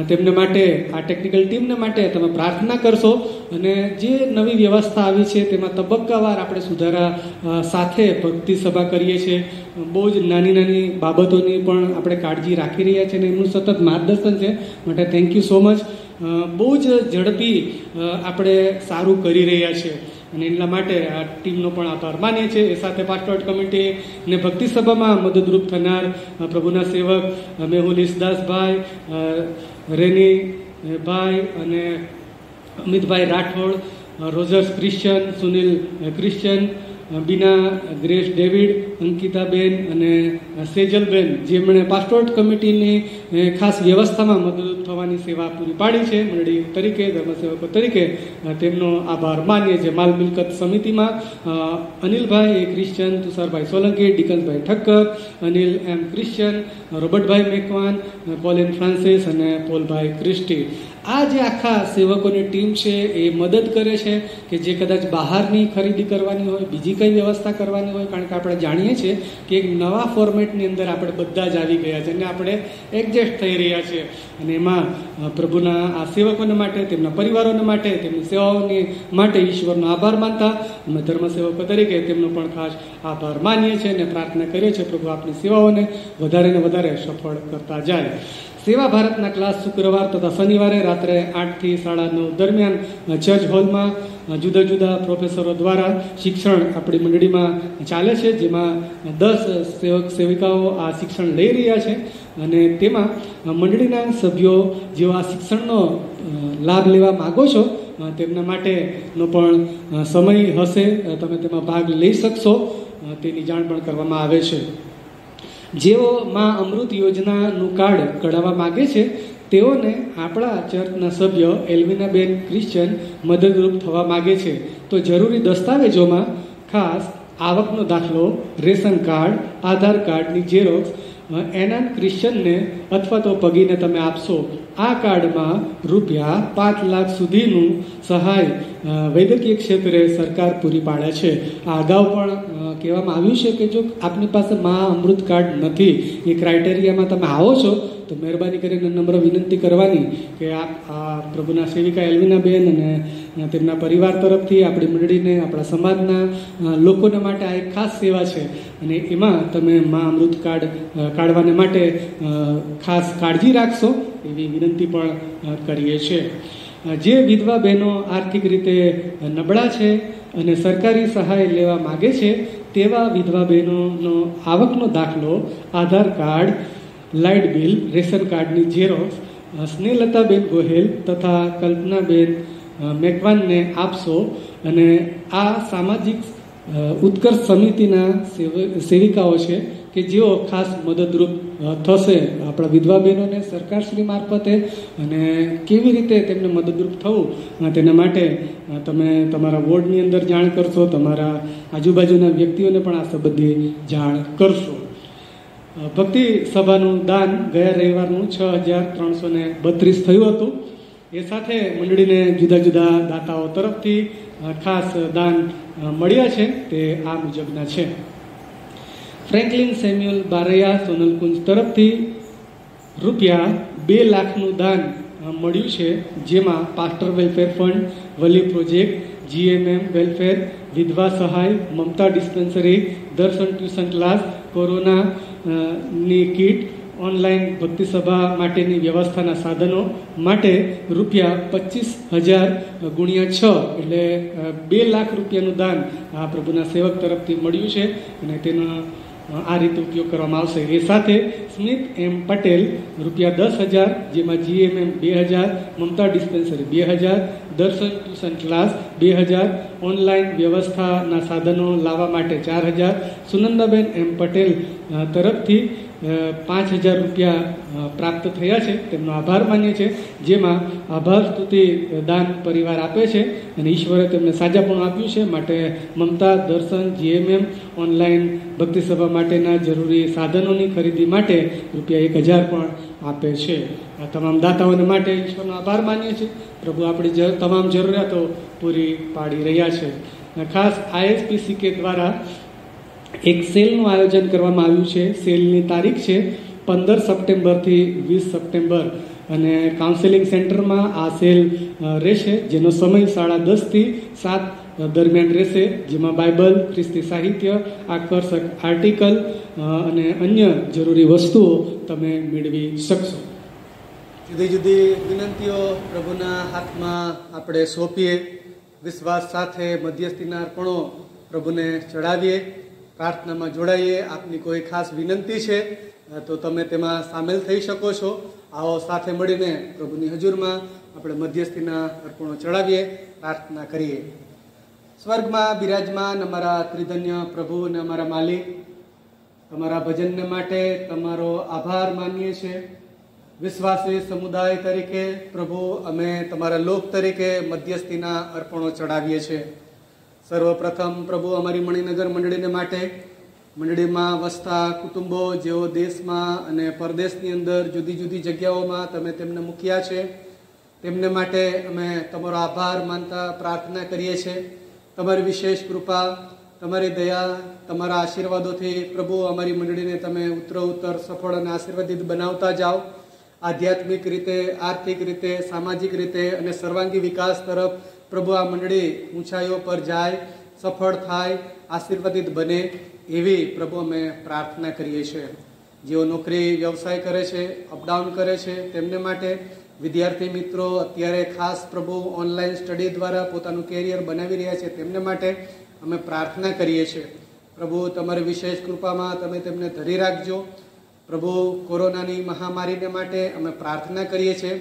તેમને માટે, આ ટેકનિકલ ટીમને માટે તમે પ્રાર્થના કરશો અને જે નવી વ્યવસ્થા આવી છે તેમાં તબક્કાવાર આપણે સુધારા સાથે ભક્તિ સભા કરીએ છીએ. બહુ જ નાની નાની બાબતોની પણ આપણે કાળજી રાખી રહ્યા છીએ અને એમનું સતત માર્ગદર્શન છે, માટે થેન્ક યુ સો મચ. બહુ જ ઝડપી આપણે સારું કરી રહ્યા છીએ. અને એટલા માટે આ ટીમનો પણ આભાર માનીએ છીએ. એ સાથે પાસ્ટોરેટ કમિટી ને ભક્તિ સભામાં મદદરૂપ થનાર પ્રભુના સેવક મેહુલ ઈસદાસભાઈ, રેની ભાઈ અને Amitbhai Rathod, Rogers Christian, Sunil Christian, Bina Grace David, Ankitaben અને સેજલબેન, જેમણે પાસ્ટોરેટ કમિટીની ખાસ વ્યવસ્થામાં મદદરૂપ થવાની સેવા પૂરી પાડી છે. મંડળી તરીકે, ધર્મસેવકો તરીકે તેમનો આભાર માનીએ છીએ. માલ મિલકત સમિતિમાં અનિલભાઈ એ ક્રિશ્ચન, તુષારભાઈ સોલંકી, ડિકન્સભાઈ ઠક્કર, અનિલ એમ ક્રિશ્ચન, રોબર્ટભાઈ મેકવાન, પોલિન ફ્રાન્સિસ અને પોલભાઈ ક્રિસ્ટી. આ જે આખા સેવકોની ટીમ છે એ મદદ કરે છે કે જે કદાચ બહારની ખરીદી કરવાની હોય, બીજી કઈ વ્યવસ્થા કરવાની હોય, કારણ કે આપણે જાણીએ છીએ કે એક નવા ફોર્મેટની અંદર આપણે બધા જ આવી ગયા છે અને આપણે એડજસ્ટ થઈ રહ્યા છીએ. અને એમાં પ્રભુના આ સેવકોને માટે, તેમના પરિવારોને માટે, તેમની સેવાઓની માટે ઈશ્વરનો આભાર માનતા અમે ધર્મસેવકો તરીકે તેમનો પણ ખાસ આભાર માનીએ છીએ અને પ્રાર્થના કરીએ છીએ પ્રભુ આપની સેવાઓને વધારે ને વધારે સફળ કરતા જાય. સેવા ભારતના ક્લાસ શુક્રવાર તથા શનિવારે રાત્રે 8 થી 9:30 દરમિયાન ચર્ચ હોલમાં જુદા જુદા પ્રોફેસરો દ્વારા શિક્ષણ આપણી મંડળીમાં ચાલે છે, જેમાં 10 સેવક સેવિકાઓ આ શિક્ષણ લઈ રહ્યા છે. અને તેમાં મંડળીના સભ્યો જેઓ આ શિક્ષણનો લાભ લેવા માગો છો તેમના માટેનો પણ સમય હશે, તમે તેમાં ભાગ લઈ શકશો તેની જાણ પણ કરવામાં આવે છે. જેઓ માં અમૃત યોજનાનું કાર્ડ કઢાવવા માગે છે તેઓને આપણા ચર્ચના સભ્ય એલ્વિનાબેન ક્રિશ્ચન મદદરૂપ થવા માગે છે. તો જરૂરી દસ્તાવેજોમાં ખાસ આવકનો દાખલો, રેશન કાર્ડ, આધાર કાર્ડની ઝેરોક્સ એનાન ક્રિશ્ચનને અથવા તો પગીને તમે આપશો. આ કાર્ડમાં ₹5 લાખ સુધીનું સહાય વૈદ્યકીય ક્ષેત્રે સરકાર પૂરી પાડે છે. આ અગાઉ પણ કહેવામાં આવ્યું છે કે જો આપની પાસે મા અમૃત કાર્ડ નથી, એ ક્રાઇટેરિયામાં તમે આવો છો તો મહેરબાની કરીને નમ્ર વિનંતી કરવાની કે આ પ્રભુના સેવિકા એલ્વિનાબેન અને તેમના પરિવાર તરફથી આપણી મંડળીને, આપણા સમાજના લોકોને માટે આ એક ખાસ સેવા છે અને એમાં તમે મા અમૃત કાર્ડ કાઢવાને માટે ખાસ કાળજી રાખશો એવી વિનંતી પણ કરીએ છીએ. જે વિધવા બહેનો આર્થિક રીતે નબળા છે અને સરકારી સહાય લેવા માગે છે તેવા વિધવા બહેનોનો આવકનો દાખલો, આધાર કાર્ડ, લાઇટ બિલ, રેશન કાર્ડની ઝેરોક્સ સ્નેહલતાબેન ગોહેલ તથા કલ્પનાબેન મેકવાનને આપશો. અને આ સામાજિક ઉત્કર્ષ સમિતિના સેવિકાઓ છે કે જેઓ ખાસ મદદરૂપ થશે આપણા વિધવા બહેનોને સરકારશ્રી મારફતે, અને કેવી રીતે તેમને મદદરૂપ થવું તેના માટે તમે તમારા વોર્ડની અંદર જાણ કરશો, તમારા આજુબાજુના વ્યક્તિઓને પણ આ સંબંધી જાણ કરશો. ભક્તિ સભાનું દાન ગયા રવિવારનું 6,332 થયું હતું. એ સાથે મંડળીને જુદા જુદા દાતાઓ તરફથી ખાસ દાન મળ્યા છે તે આ મુજબના છે. ફ્રેન્કલિન સેમ્યુઅલ બારૈયા સોનલકુંજ તરફથી ₹2 લાખનું દાન મળ્યું છે, જેમાં પાસ્ટર વેલફેર ફંડ, વલી પ્રોજેક્ટ, GMM વેલફેર, વિધવા સહાય, મમતા ડિસ્પેન્સરી, દર્શન ટ્યુશન ક્લાસ, કોરોનાની કીટ, ઓનલાઈન ભક્તિ સભા માટેની વ્યવસ્થાના સાધનો માટે ₹25,000 × 6 એટલે ₹2 લાખ નું દાન આ પ્રભુના સેવક તરફથી મળ્યું છે અને તેનો આ રીતે ઉપયોગ કરવામાં આવશે. એ સાથે સ્મિત એમ પટેલ ₹10,000, જેમાં GMM 2,000, મમતા ડિસ્પેન્સરી 2,000, દર્શન ટ્યુશન ક્લાસ 2,000, ઓનલાઈન વ્યવસ્થાના સાધનો લાવવા માટે 4,000, સુનંદાબેન એમ પટેલ તરફથી ₹5,000 પ્રાપ્ત થયા છે. તેમનો આભાર માનીએ છીએ, જેમાં આભાર સ્તુતિ દાન પરિવાર આપે છે અને ઈશ્વરે તેમને સાજાપણું આપ્યું છે. માટે મમતા, દર્શન, GMM ઓનલાઈન ભક્તિ સભા માટેના જરૂરી સાધનોની ખરીદી માટે ₹1,000 પણ આપે છે. આ તમામ દાતાઓને માટે ઈશ્વરનો આભાર માનીએ છીએ. પ્રભુ આપણી તમામ જરૂરિયાતો પૂરી પાડી રહ્યા છે. ખાસ ISPCK દ્વારા એક સેલનું આયોજન કરવામાં આવ્યું છે. સેલની તારીખ છે 15 સપ્ટેમ્બરથી 20 સપ્ટેમ્બર અને કાઉન્સેલિંગ સેન્ટરમાં આ સેલ રહેશે, જેનો સમય 10:30 થી 7 દરમિયાન રહેશે, જેમાં બાઇબલ, ખ્રિસ્તી સાહિત્ય, આકર્ષક આર્ટિકલ અને અન્ય જરૂરી વસ્તુઓ તમે મેળવી શકશો. જુદી જુદી વિનંતીઓ પ્રભુના હાથમાં આપણે સોંપીએ. વિશ્વાસ સાથે મધ્યસ્થીના અર્પણો પ્રભુને ચડાવીએ, પ્રાર્થનામાં જોડાઈએ. આપની કોઈ ખાસ વિનંતી છે તો તમે તેમાં સામેલ થઈ શકો છો. આવો સાથે મળીને પ્રભુની હજુરમાં આપણે મધ્યસ્થીના અર્પણો ચડાવીએ, પ્રાર્થના કરીએ. સ્વર્ગમાં બિરાજમાન અમારા ત્રિધન્ય પ્રભુ અને અમારા માલિક, તમારા ભજનને માટે તમારો આભાર માનીએ છીએ. વિશ્વાસી સમુદાય તરીકે પ્રભુ અમે તમારા લોક તરીકે મધ્યસ્થીના અર્પણો ચડાવીએ છીએ. સર્વપ્રથમ પ્રભુ અમારી મણિનગર મંડળીને માટે, મંડળીમાં વસતા કુટુંબો જેઓ દેશમાં અને પરદેશની અંદર જુદી જુદી જગ્યાઓમાં તમે તેમને મૂક્યા છે, તેમને માટે અમે તમારો આભાર માનતા પ્રાર્થના કરીએ છીએ. તમારી વિશેષ કૃપા, તમારી દયા, તમારા આશીર્વાદોથી પ્રભુ અમારી મંડળીને તમે ઉત્તરોત્તર સફળ અને આશીર્વાદિત બનાવતા જાઓ. આધ્યાત્મિક રીતે, આર્થિક રીતે, સામાજિક રીતે અને સર્વાંગી વિકાસ તરફ પ્રભુ આ મંડળી ઊંચાઈઓ પર જાય, સફળ થાય, આશીર્વાદિત બને એવી પ્રભુ અમે પ્રાર્થના કરીએ છીએ. જેઓ નોકરી વ્યવસાય કરે છે, અપડાઉન કરે છે, તેમને માટે, વિદ્યાર્થી મિત્રો અત્યારે ખાસ પ્રભુ ઓનલાઈન સ્ટડી દ્વારા પોતાનું કેરિયર બનાવી રહ્યા છે, તેમને માટે અમે પ્રાર્થના કરીએ છીએ. પ્રભુ તમારી વિશેષ કૃપામાં તમે તેમને ધરી રાખજો. પ્રભુ કોરોનાની મહામારીને માટે અમે પ્રાર્થના કરીએ છીએ.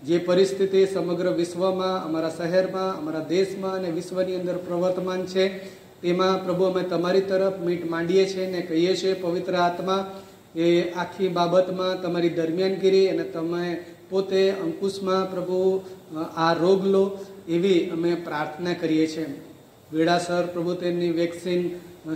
જે પરિસ્થિતિ સમગ્ર વિશ્વમાં, અમારા શહેરમાં, અમારા દેશમાં અને વિશ્વની અંદર પ્રવર્તમાન છે, તેમાં પ્રભુ અમે તમારી તરફ મીટ માંડીએ છીએ અને કહીએ છીએ, પવિત્ર આત્મા એ આખી બાબતમાં તમારી દરમિયાનગીરી અને તમે પોતે અંકુશમાં પ્રભુ આ રોગ લો એવી અમે પ્રાર્થના કરીએ છીએ. વેળાસર પ્રભુ તેમની વેક્સિન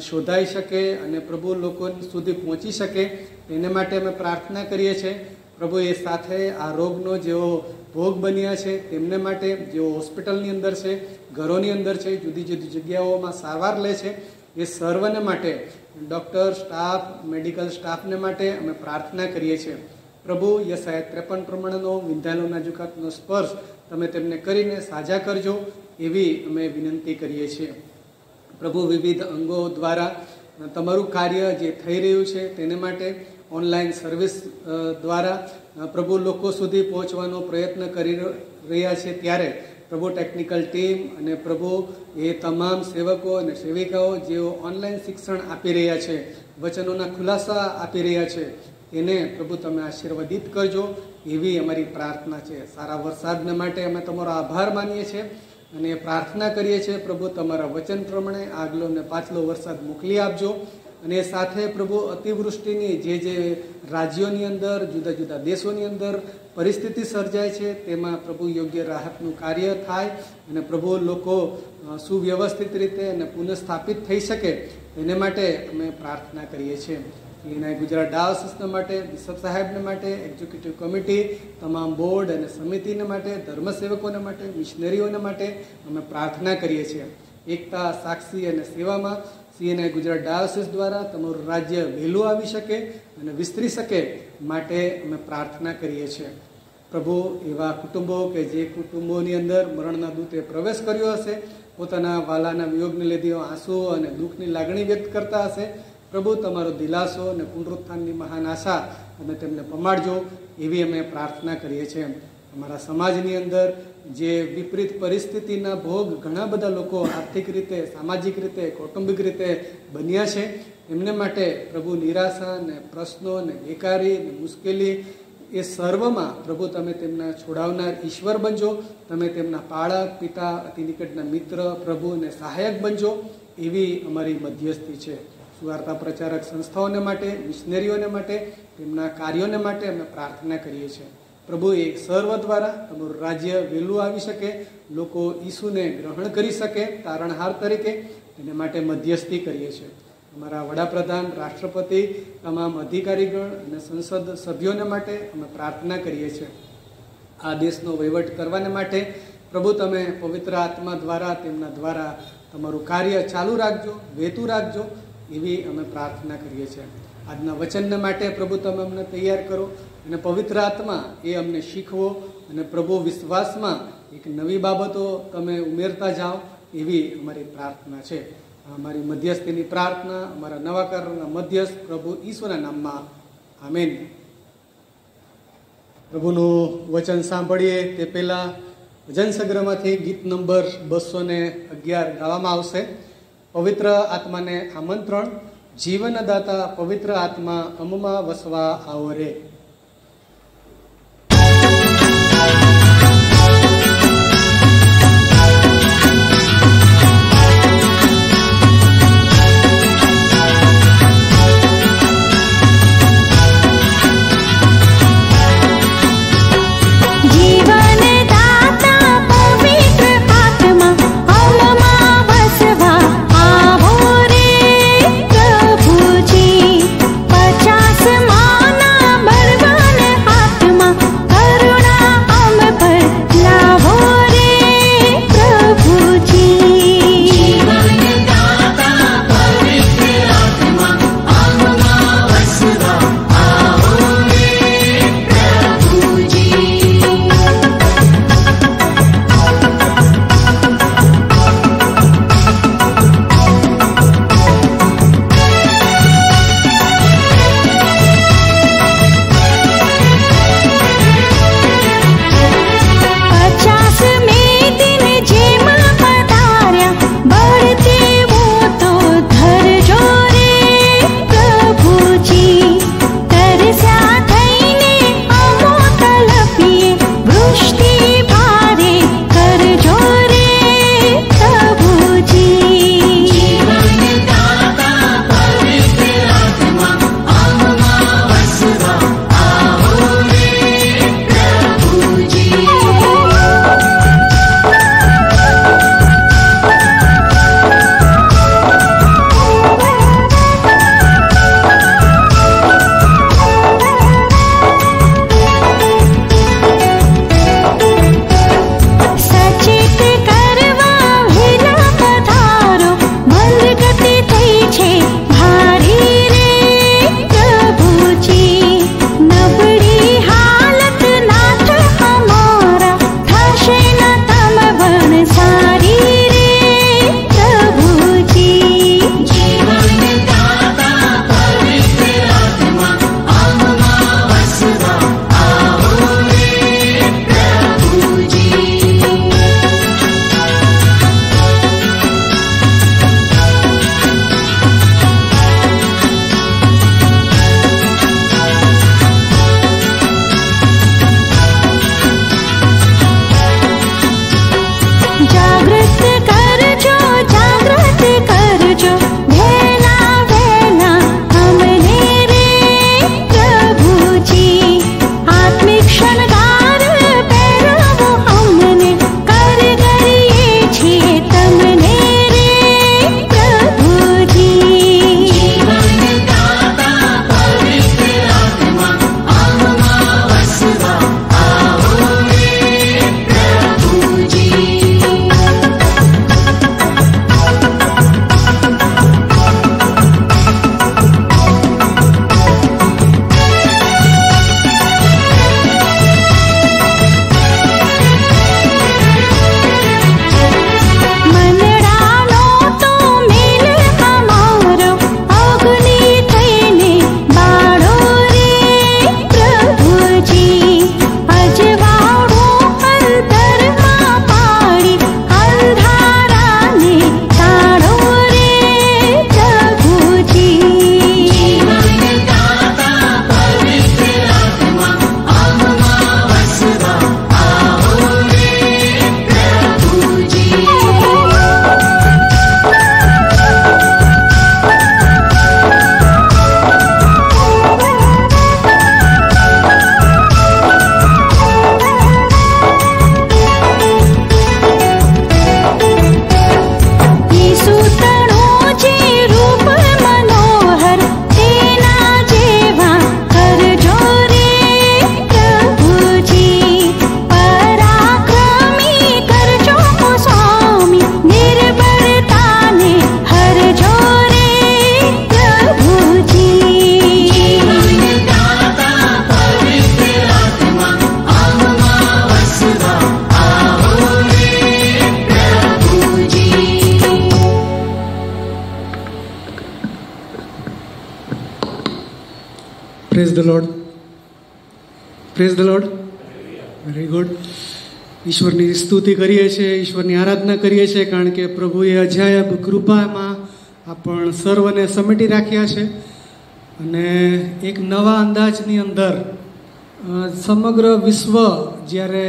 શોધાઈ શકે અને પ્રભુ લોકો સુધી પહોંચી શકે એને માટે અમે પ્રાર્થના કરીએ છીએ. પ્રભુ એ સાથે આ રોગનો જેઓ ભોગ બન્યા છે તેમને માટે, જેઓ હોસ્પિટલની અંદર છે, ઘરોની અંદર છે, જુદી જુદી જગ્યાઓમાં સારવાર લે છે, એ સર્વને માટે, ડૉક્ટર સ્ટાફ, મેડિકલ સ્ટાફને માટે અમે પ્રાર્થના કરીએ છીએ. પ્રભુ યશાયા 53 પ્રમાણેનો વિંધાયેલો નાજુકાતનો સ્પર્શ તમે તેમને કરીને સાજા કરજો એવી અમે વિનંતી કરીએ છીએ. પ્રભુ વિવિધ અંગો દ્વારા તમારું કાર્ય જે થઈ રહ્યું છે તેને માટે, ઓનલાઈન સર્વિસ દ્વારા પ્રભુ લોકો સુધી પહોંચવાનો પ્રયત્ન કરી રહ્યા છે, ત્યારે પ્રભુ ટેકનિકલ ટીમ અને પ્રભુ એ તમામ સેવકો અને સેવિકાઓ જેઓ ઓનલાઈન શિક્ષણ આપી રહ્યા છે, વચનોના ખુલાસા આપી રહ્યા છે, એને પ્રભુ તમે આશીર્વાદિત કરજો એવી અમારી પ્રાર્થના છે. સારા વરસાદને માટે અમે તમારો આભાર માનીએ છીએ અને પ્રાર્થના કરીએ છીએ. પ્રભુ તમારા વચન પ્રમાણે આગલો અને પાછલો વરસાદ મોકલી આપજો. અને સાથે પ્રભુ અતિવૃષ્ટિની જે રાજ્યોની અંદર, જુદા જુદા દેશોની અંદર પરિસ્થિતિ સર્જાય છે તેમાં પ્રભુ યોગ્ય રાહતનું કાર્ય થાય અને પ્રભુ લોકો સુવ્યવસ્થિત રીતે અને પુનઃસ્થાપિત થઈ શકે એને માટે અમે પ્રાર્થના કરીએ છીએ. એના ગુજરાત ડાયોસિસના માટે, બિશપ સાહેબને માટે, એક્ઝિક્યુટિવ કમિટી, તમામ બોર્ડ અને સમિતિને માટે, ધર્મસેવકોને માટે, મિશનરીઓને માટે અમે પ્રાર્થના કરીએ છીએ. એકતા, સાક્ષી અને સેવામાં સીએનઆઈ ગુજરાત ડાયોસિસ દ્વારા તમારું રાજ્ય વહેલું આવી શકે અને વિસ્તરી શકે માટે અમે પ્રાર્થના કરીએ છીએ. પ્રભુ એવા કુટુંબો કે જે કુટુંબોની અંદર મરણના દૂતે પ્રવેશ કર્યો હશે, પોતાના વાલાના વિયોગને લીધે આંસુ અને દુઃખની લાગણી વ્યક્ત કરતા હશે, પ્રભુ તમારો દિલાસો અને પુનરુત્થાનની મહાન આશા તમે તેમને પમાડજો એવી અમે પ્રાર્થના કરીએ છીએ. અમારા સમાજની અંદર જે વિપરીત પરિસ્થિતિના ભોગ ઘણા બધા લોકો આર્થિક રીતે, સામાજિક રીતે, કૌટુંબિક રીતે બન્યા છે, એમને માટે પ્રભુ નિરાશા ને પ્રશ્નો ને બેકારી ને મુશ્કેલી એ સર્વમાં પ્રભુ તમે તેમના છોડાવનાર ઈશ્વર બનજો. તમે તેમના પાળક, પિતા, અતિ નિકટના મિત્ર, પ્રભુ ને સહાયક બનજો એવી અમારી મધ્યસ્થી છે. સુવાર્તા પ્રચારક સંસ્થાઓને માટે, મિશનરીઓને માટે, તેમના કાર્યોને માટે અમે પ્રાર્થના કરીએ છીએ. પ્રભુ એ સર્વ દ્વારા તમારું રાજ્ય વહેલું આવી શકે, લોકો ઈસુને ગ્રહણ કરી શકે તારણહાર તરીકે, એને માટે મધ્યસ્થી કરીએ છીએ. અમારા વડાપ્રધાન, રાષ્ટ્રપતિ, તમામ અધિકારીગણ અને સંસદ સભ્યોને માટે અમે પ્રાર્થના કરીએ છીએ. આ દેશનો વહીવટ કરવાને માટે પ્રભુ તમે પવિત્ર આત્મા દ્વારા, તેમના દ્વારા તમારું કાર્ય ચાલુ રાખજો, વહેતું રાખજો એવી અમે પ્રાર્થના કરીએ છીએ. આજના વચનને માટે પ્રભુ તમે અમને તૈયાર કરો અને પવિત્ર આત્મા એ અમને શીખવો અને પ્રભુ વિશ્વાસમાં એક નવી બાબતો તમે ઉમેરતા જાઓ એવી અમારી પ્રાર્થના છે. અમારી મધ્યસ્થીની પ્રાર્થના અમારા નવા કરના મધ્યસ્થ પ્રભુ ઈશ્વરના નામમાં, આમેન. પ્રભુનું વચન સાંભળીએ તે પહેલાં ભજન સંગ્રહમાંથી ગીત નંબર 211 ગાવામાં આવશે. પવિત્ર આત્માને આમંત્રણ, જીવનદાતા પવિત્ર આત્મા અમમાં વસવા આવો રે. Praise the Lord. Praise the Lord. Very good. ઈશ્વરની સ્તુતિ કરીએ છીએ, ઈશ્વરની આરાધના કરીએ છીએ, કારણ કે પ્રભુએ અજાયબ કૃપામાં આપણ સર્વને સમેટી રાખ્યા છે અને એક નવા અંદાજની અંદર સમગ્ર વિશ્વ જ્યારે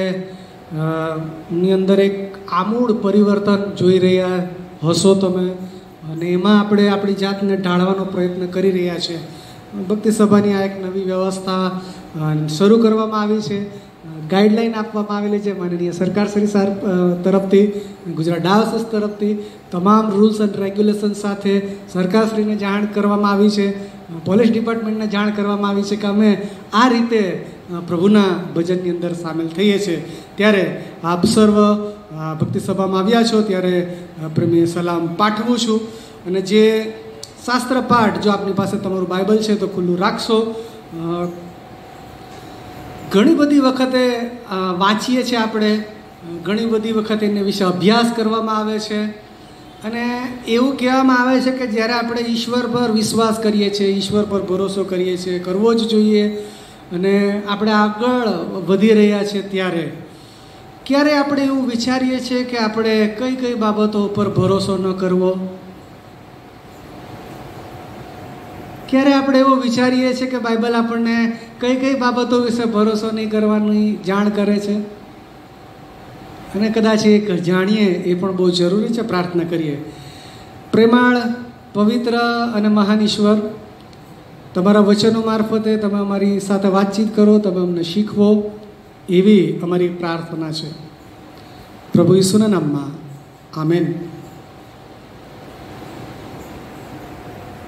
ની અંદર એક આમૂળ પરિવર્તન જોઈ રહ્યા હશો તમે, અને એમાં આપણે આપણી જાતને ઢાળવાનો પ્રયત્ન કરી રહ્યા છે. ભક્તિ સભાની આ એક નવી વ્યવસ્થા શરૂ કરવામાં આવી છે, ગાઈડલાઈન આપવામાં આવેલી છે માનનીય સરકારશ્રી તરફથી, ગુજરાત ડાયોસિસ તરફથી. તમામ રૂલ્સ એન્ડ રેગ્યુલેશન સાથે સરકારશ્રીને જાણ કરવામાં આવી છે, પોલીસ ડિપાર્ટમેન્ટને જાણ કરવામાં આવી છે કે અમે આ રીતે પ્રભુના ભજનની અંદર સામેલ થઈએ છીએ. ત્યારે આપ સર્વ ભક્તિ સભામાં આવ્યા છો ત્યારે પ્રેમી સલામ પાઠવું છું. અને જે શાસ્ત્ર પાઠ, જો આપની પાસે તમારું બાઇબલ છે તો ખુલ્લું રાખશો. ઘણી બધી વખતે વાંચીએ છીએ આપણે, ઘણી બધી વખત એને વિશે અભ્યાસ કરવામાં આવે છે અને એવું કહેવામાં આવે છે કે જ્યારે આપણે ઈશ્વર પર વિશ્વાસ કરીએ છીએ, ઈશ્વર પર ભરોસો કરીએ છીએ, કરવો જ જોઈએ, અને આપણે આગળ વધી રહ્યા છીએ ત્યારે ક્યારે આપણે એવું વિચારીએ છીએ કે આપણે કઈ કઈ બાબતો ઉપર ભરોસો ન કરવો? ક્યારે આપણે એવું વિચારીએ છીએ કે બાઇબલ આપણને કઈ કઈ બાબતો વિશે ભરોસો નહીં કરવાની જાણ કરે છે? અને કદાચ એક જાણીએ એ પણ બહુ જરૂરી છે. પ્રાર્થના કરીએ. પ્રેમાળ, પવિત્ર અને મહાન ઈશ્વર, તમારા વચનો મારફતે તમે અમારી સાથે વાતચીત કરો, તમે અમને શીખવો, એવી અમારી પ્રાર્થના છે. પ્રભુ ઈસુના નામમાં આમેન.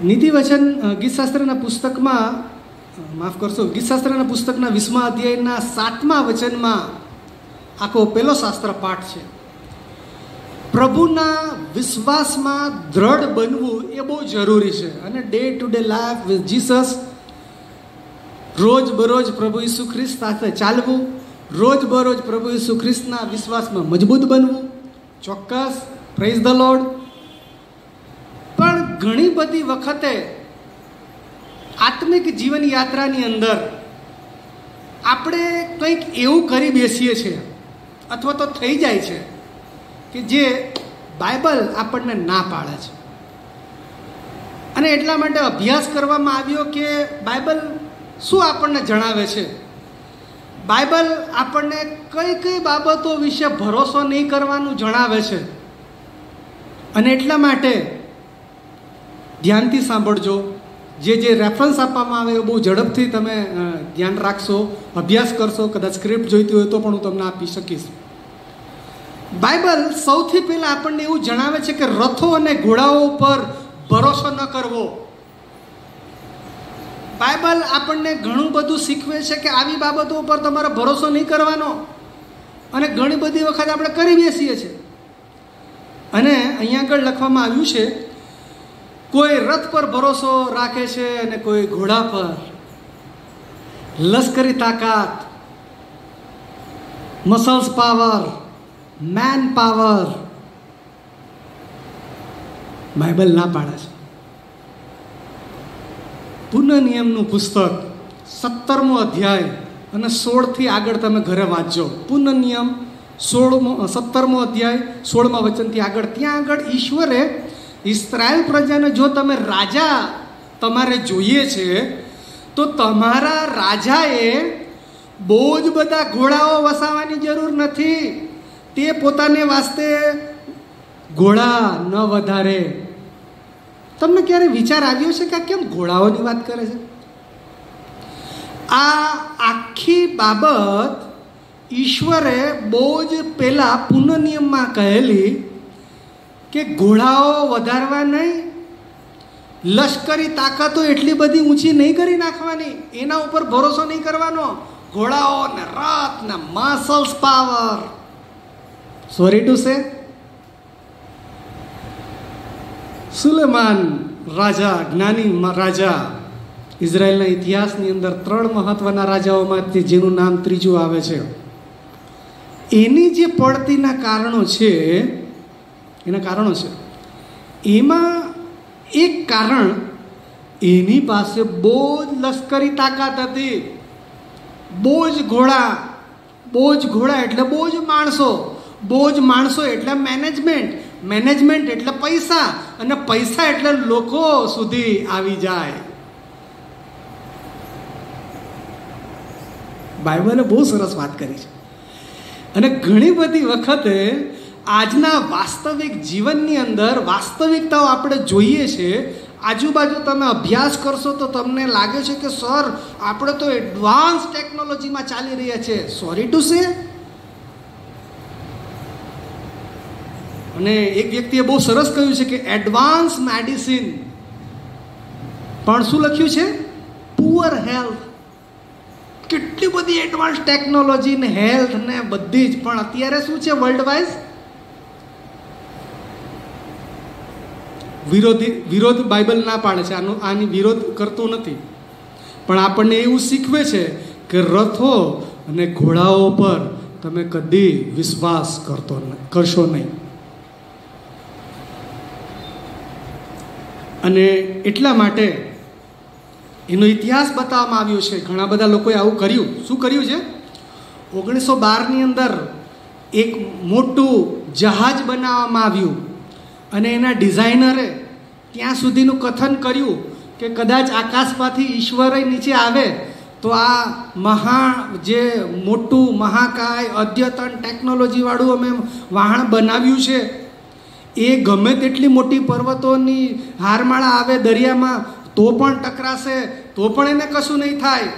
નીતિવચન ગીતશાસ્ત્રના પુસ્તકમાં, માફ કરશો, ગીતશાસ્ત્રના પુસ્તકના 20મા અધ્યાયના 7મા વચનમાં આખો પહેલો શાસ્ત્ર પાઠ છે. પ્રભુના વિશ્વાસમાં દ્રઢ બનવું એ બહુ જરૂરી છે. અને day to day life with Jesus, રોજ બરોજ પ્રભુ ઈસુ ખ્રિસ્ત સાથે ચાલવું, રોજ બરોજ પ્રભુ ઈસુ ખ્રિસ્તના વિશ્વાસમાં મજબૂત બનવું, ચોક્કસ, પ્રેઝ ધ લોર્ડ. પણ ઘણી બધી વખતે આત્મિક જીવન યાત્રાની અંદર આપણે કંઈક એવું કરી બેસીએ છીએ અથવા તો થઈ જાય છે કે જે બાઇબલ આપણને ના પાડે છે. અને એટલા માટે અભ્યાસ કરવામાં આવ્યો કે બાઇબલ શું આપણને જણાવે છે, બાઇબલ આપણને કઈ કઈ બાબતો વિશે ભરોસો નહીં કરવાનું જણાવે છે. અને એટલા માટે ધ્યાનથી સાંભળજો. જે રેફરન્સ આપવામાં આવે એ બહુ ઝડપથી તમે ધ્યાન રાખશો, અભ્યાસ કરશો. કદાચ સ્ક્રિપ્ટ જોઈતી હોય તો પણ હું તમને આપી શકીશ. બાઇબલ સૌથી પહેલાં આપણને એવું જણાવે છે કે રથો અને ઘોડાઓ ઉપર ભરોસો ન કરવો. બાઇબલ આપણને ઘણું બધું શીખવે છે કે આવી બાબતો ઉપર તમારે ભરોસો નહીં કરવાનો, અને ઘણી બધી વખત આપણે કરી બેસીએ છીએ. અને અહીંયા આગળ લખવામાં આવ્યું છે, કોઈ રથ પર ભરોસો રાખે છે અને કોઈ ઘોડા પર. લશ્કરી તાકાત, muscles power, man power Bible ના પાડે છે. પુનઃનિયમનું પુસ્તક 17મો અધ્યાય અને 16થી આગળ તમે ઘરે વાંચજો. પુનઃનિયમ 17મો અધ્યાય 16મા વચનથી આગળ. ત્યાં આગળ ઈશ્વરે ઇસ્રાયેલ પ્રજાને, જો તમે રાજા તમારે જોઈએ છે તો તમારા રાજાએ બહુ જ બધા ઘોડાઓ વસાવવાની જરૂર નથી. તે પોતાને વાસ્તે ઘોડા ન વધારે. તમને ક્યારે વિચાર આવ્યો છે કે આ કેમ ઘોડાઓની વાત કરે છે? આ આખી બાબત ઈશ્વરે બહુ જ પહેલાં પુનઃનિયમમાં કહેલી કે ઘોડાઓ વધારવા નહીં, લશ્કરી તાકાતો એટલી બધી ઊંચી નહીં કરી નાખવાની, એના ઉપર ભરોસો નહીં કરવાનો. ઘોડાઓ ને રથ ને muscles power, sorry to say, Suleman રાજા, જ્ઞાની રાજા, ઇઝરાયલના ઇતિહાસની અંદર 3 મહત્વના રાજાઓમાંથી જેનું નામ ત્રીજું આવે છે, એની જે પડતીના કારણો છે, એમાં એક કારણ એની પાસે બહુ જ લશ્કરી તાકાત હતી, બહુ જ ઘોડા, બોજ ઘોડા એટલે બોજ માણસો એટલે મેનેજમેન્ટ એટલે પૈસા, અને પૈસા એટલે લોકો સુધી આવી જાય. બાઇબલે બહુ સરસ વાત કરી છે. અને ઘણી બધી વખતે આજના વાસ્તવિક જીવનની અંદર વાસ્તવિકતાઓ આપણે જોઈએ છે. આજુબાજુ તમે અભ્યાસ કરશો તો તમને લાગે છે કે સર આપણે તો એડવાન્સ ટેકનોલોજીમાં ચાલી રહ્યા છે. Sorry to say. અને એક વ્યક્તિએ બહુ સરસ કહ્યું છે કે એડવાન્સ મેડિસિન, પણ શું લખ્યું છે? Poor health. કેટલી બધી એડવાન્સ ટેકનોલોજી ને હેલ્થ ને બધી જ, પણ અત્યારે શું છે વર્લ્ડ વાઇઝ? વિરોધ બાઇબલ ના પાડે છે, આની વિરોધ કરતું નથી, પણ આપણને એવું શીખવે છે કે રથો અને ઘોડાઓ પર તમે કદી વિશ્વાસ કરશો નહીં. અને એટલા માટે એનો ઇતિહાસ બતાવવામાં આવ્યો છે. ઘણા બધા લોકોએ આવું કર્યું. શું કર્યું છે? 1912ની અંદર એક મોટું જહાજ બનાવવામાં આવ્યું, અને એના ડિઝાઇનરે ત્યાં સુધીનું કથન કર્યું કે કદાચ આકાશમાંથી ઈશ્વર નીચે આવે તો આ જે મોટું મહાકાય અદ્યતન ટેકનોલોજીવાળું અમે વાહન બનાવ્યું છે, એ ગમે તેટલી મોટી પર્વતોની હારમાળા આવે દરિયામાં તો પણ ટકરાશે, તો પણ એને કશું નહીં થાય.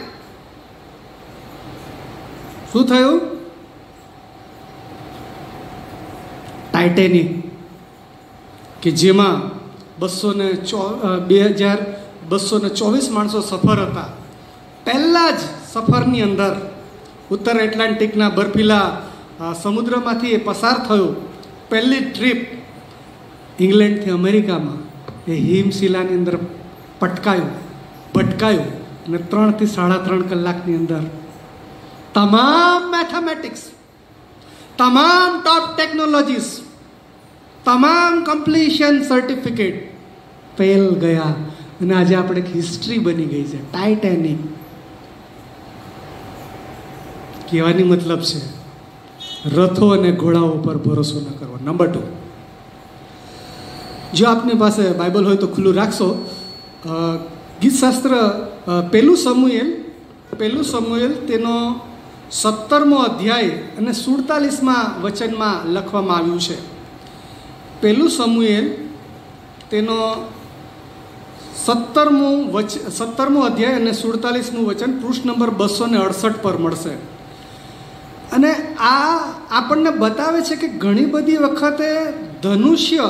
શું થયું? ટાઇટેનિક, કે જેમાં 2224 માણસો સફર હતા. પહેલા જ સફરની અંદર ઉત્તર એટલાન્ટિકના બર્ફીલા સમુદ્રમાંથી એ પસાર થયું. પહેલી ટ્રીપ ઇંગ્લેન્ડથી અમેરિકામાં એ હિમશિલાની અંદર ભટકાયું, અને 3 થી 3.5 કલાકની અંદર તમામ મેથેમેટિક્સ, તમામ ટોપ ટેકનોલોજીસ, તમામ કમ્પ્લીશન સર્ટિફિકેટ ફેલ ગયા, અને આજે આપણે એક હિસ્ટ્રી બની ગઈ છે ટાઇટેનિક. કહેવાની મતલબ છે રથો અને ઘોડાઓ પર ભરોસો ન કરવો. નંબર 2, જો આપની પાસે બાઇબલ હોય તો ખુલ્લું રાખશો. ગીતશાસ્ત્ર પહેલું સમુએલ તેનો 17મો અધ્યાય અને 47મા વચનમાં લખવામાં આવ્યું છે. પહેલું સમુએલ તેનો 17મો અધ્યાય અને 47મું વચન પૃષ્ઠ નંબર 268 પર મળશે. અને આ આપણને બતાવે છે કે ઘણી બધી વખતે ધનુષ્ય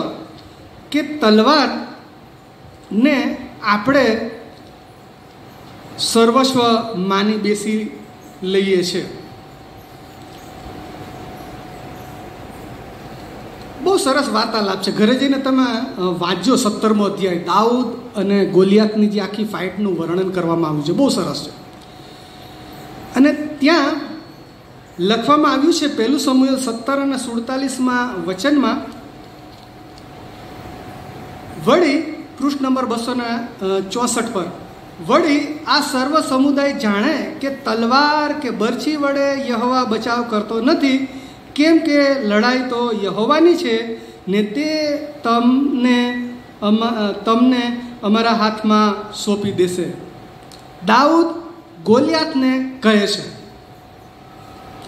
કે તલવાર ને આપણે સર્વસ્વ માની બેસી લઈએ છીએ. બહુ સરસ વાર્તાલાપ છે. ઘરે જઈને તમે વાંચજો 17મો અધ્યાય. દાઉદ અને ગોલિયાતની જે આખી ફાઇટનું વર્ણન કરવામાં આવ્યું છે, બહુ સરસ છે. અને ત્યાં લખવામાં આવ્યું છે પહેલું સમુએલ 17 અને 47મા વચનમાં, વળી પૃષ્ઠ નંબર 264 પર, વળી આ સર્વ સમુદાય જાણે કે તલવાર કે બરછી વડે યહોવા બચાવ કરતો નથી, કેમ કે લડાઈ તો યહોવાની છે ને તે તમને અમારા હાથમાં સોંપી દેશે. દાઉદ ગોલિયાતને કહે છે.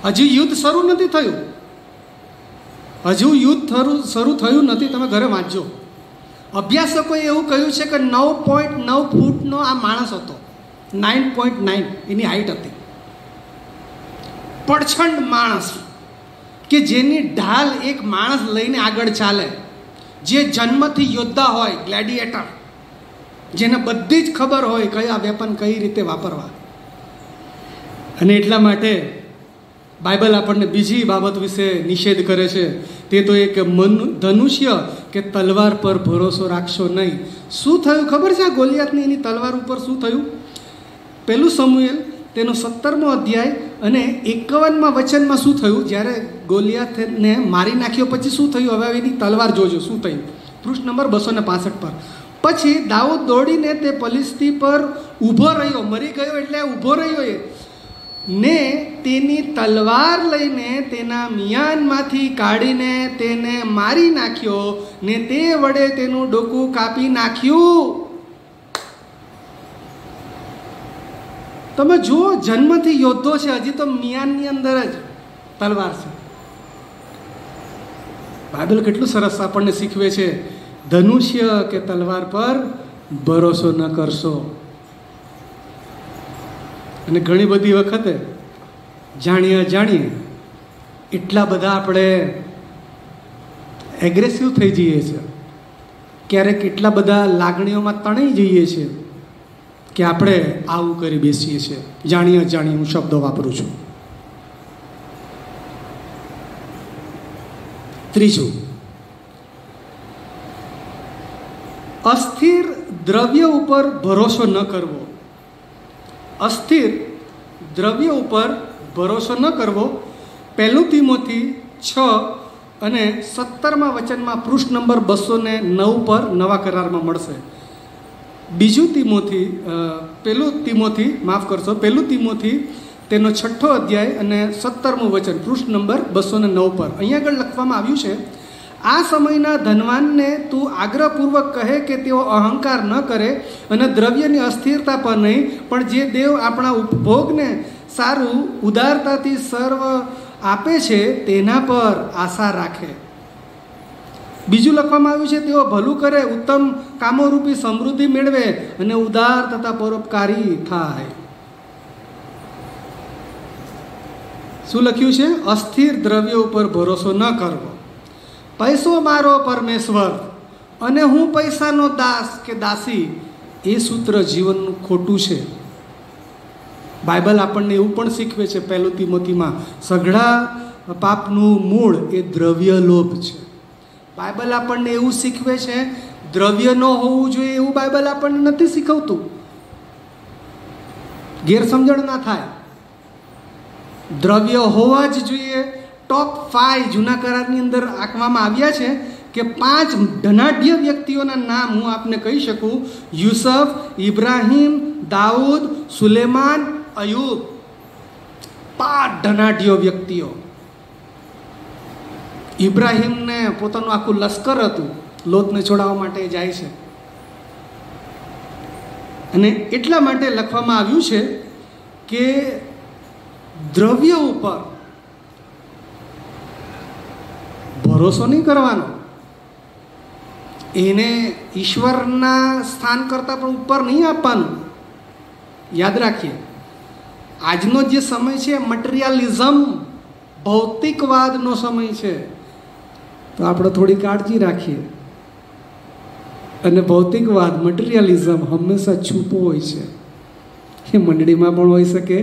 હજી યુદ્ધ શરૂ નથી થયું, શરૂ થયું નથી. તમે ઘરે વાંચજો. અભ્યાસકોએ એવું કહ્યું છે કે 9.9 ફૂટનો આ માણસ હતો. 9.9 એની હાઈટ હતી. પડછંડ માણસ, કે જેની ઢાલ એક માણસ લઈને આગળ ચાલે, જે જન્મથી યોદ્ધા હોય, ગ્લેડિએટર, જેને બધી જ ખબર હોય કયા વેપન કઈ રીતે વાપરવા. અને એટલા માટે બાઇબલ આપણને બીજી બાબત વિશે નિષેધ કરે છે. તે તો એક ધનુષ્ય કે તલવાર પર ભરોસો રાખશો નહીં. શું થયું ખબર છે? આ ગોલિયાતની એની તલવાર ઉપર શું થયું? પહેલું સમુએલ તેનો 17મો અધ્યાય અને 51મા વચનમાં શું થયું? જ્યારે ગોલિયાતને મારી નાખ્યો પછી શું થયું? હવે એની તલવાર જોજો શું થયું. પૃષ્ઠ નંબર 265 પર. પછી દાઉદ દોડીને તે ફલિસ્તી પર ઊભો રહ્યો. મરી ગયો એટલે ઊભો રહ્યો. એ ને તેની તલવાર લઈને તેના મિયાનમાંથી કાઢીને તેને મારી નાખ્યો ને તે વડે તેનું ડોકું કાપી નાખ્યું. તમે જુઓ, જન્મથી યોદ્ધો છે, હજી તો મિયાનની અંદર જ તલવાર છે. બાઇબલ કેટલું સરસ આપણને શીખવે છે, ધનુષ્ય કે તલવાર પર ભરોસો ન કરશો. અને ઘણી બધી વખતે જાણીએ એટલા બધા આપણે એગ્રેસિવ થઈ જઈએ છીએ, ક્યારેક એટલા બધા લાગણીઓમાં તણાઈ જઈએ છીએ કે આપણે આવું કરી બેસીએ છીએ. જાણીએ હું શબ્દો વાપરું છું. ત્રીજું, અસ્થિર દ્રવ્ય ઉપર ભરોસો ન કરવો. અસ્થિર દ્રવ્ય ઉપર ભરોસો ન કરવો. 1 તિમોથી 6:17 વચનમાં પૃષ્ઠ નંબર 209 પર નવા કરારમાં મળશે. 1 તિમોથી તેનો 6 અધ્યાય અને 17મું વચન પૃષ્ઠ નંબર 209 પર અહીંયા આગળ લખવામાં આવ્યું છે, આ સમયના ધનવાનને તું આગ્રહપૂર્વક કહે કે તેઓ અહંકાર ન કરે અને દ્રવ્યની અસ્થિરતા પર નહીં, પણ જે દેવ આપણા ઉપભોગને સારું ઉદારતાથી સર્વ આપે છે તેના પર આશા રાખે. બીજું લખવામાં આવ્યું છે, તેઓ ભલું કરે, ઉત્તમ કામોરૂપી સમૃદ્ધિ મેળવે અને ઉદાર તથા પરોપકારી થાય. શું લખ્યું છે? અસ્થિર દ્રવ્ય ઉપર ભરોસો ન કરવો. પૈસો મારો પરમેશ્વર અને હું પૈસાનો દાસ કે દાસી, એ સૂત્ર જીવનનું ખોટું છે. બાઇબલ આપણને એવું પણ શીખવે છે 1 તિમોથીમાં, સઘળા પાપનું મૂળ એ દ્રવ્ય લોભ છે. બાઇબલ આપણને એવું શીખવે છે દ્રવ્ય ન હોવું જોઈએ એવું બાઇબલ આપણને નથી શીખવતું. ગેરસમજણ ના થાય, દ્રવ્ય હોવા જ જોઈએ. ટોપ 5 જૂના કરારની અંદર આંકવામાં આવ્યા છે કે 5 ધનાઢ્ય વ્યક્તિઓના નામ હું આપને કહી શકું: યુસુફ, ઇબ્રાહિમ, દાઉદ, સુલેમાન, અયુબ. 5 ધનાઢ્ય વ્યક્તિઓ. ઇબ્રાહિમને પોતાનું આખું લશ્કર હતું, લોતને છોડાવવા માટે જાય છે. અને એટલા માટે લખવામાં આવ્યું છે કે દ્રવ્ય ઉપર ભરોસો નહીં કરવાનો, એને ઈશ્વરના સ્થાન કરતાં પણ ઉપર નહીં આપવાનું. યાદ રાખીએ, આજનો જે સમય છે મટીરિયલિઝમ, ભૌતિકવાદનો સમય છે, તો આપણે થોડી કાળજી રાખીએ. અને ભૌતિકવાદ, મટીરિયલિઝમ હંમેશા છૂપો હોય છે. એ મંડળીમાં પણ હોઈ શકે,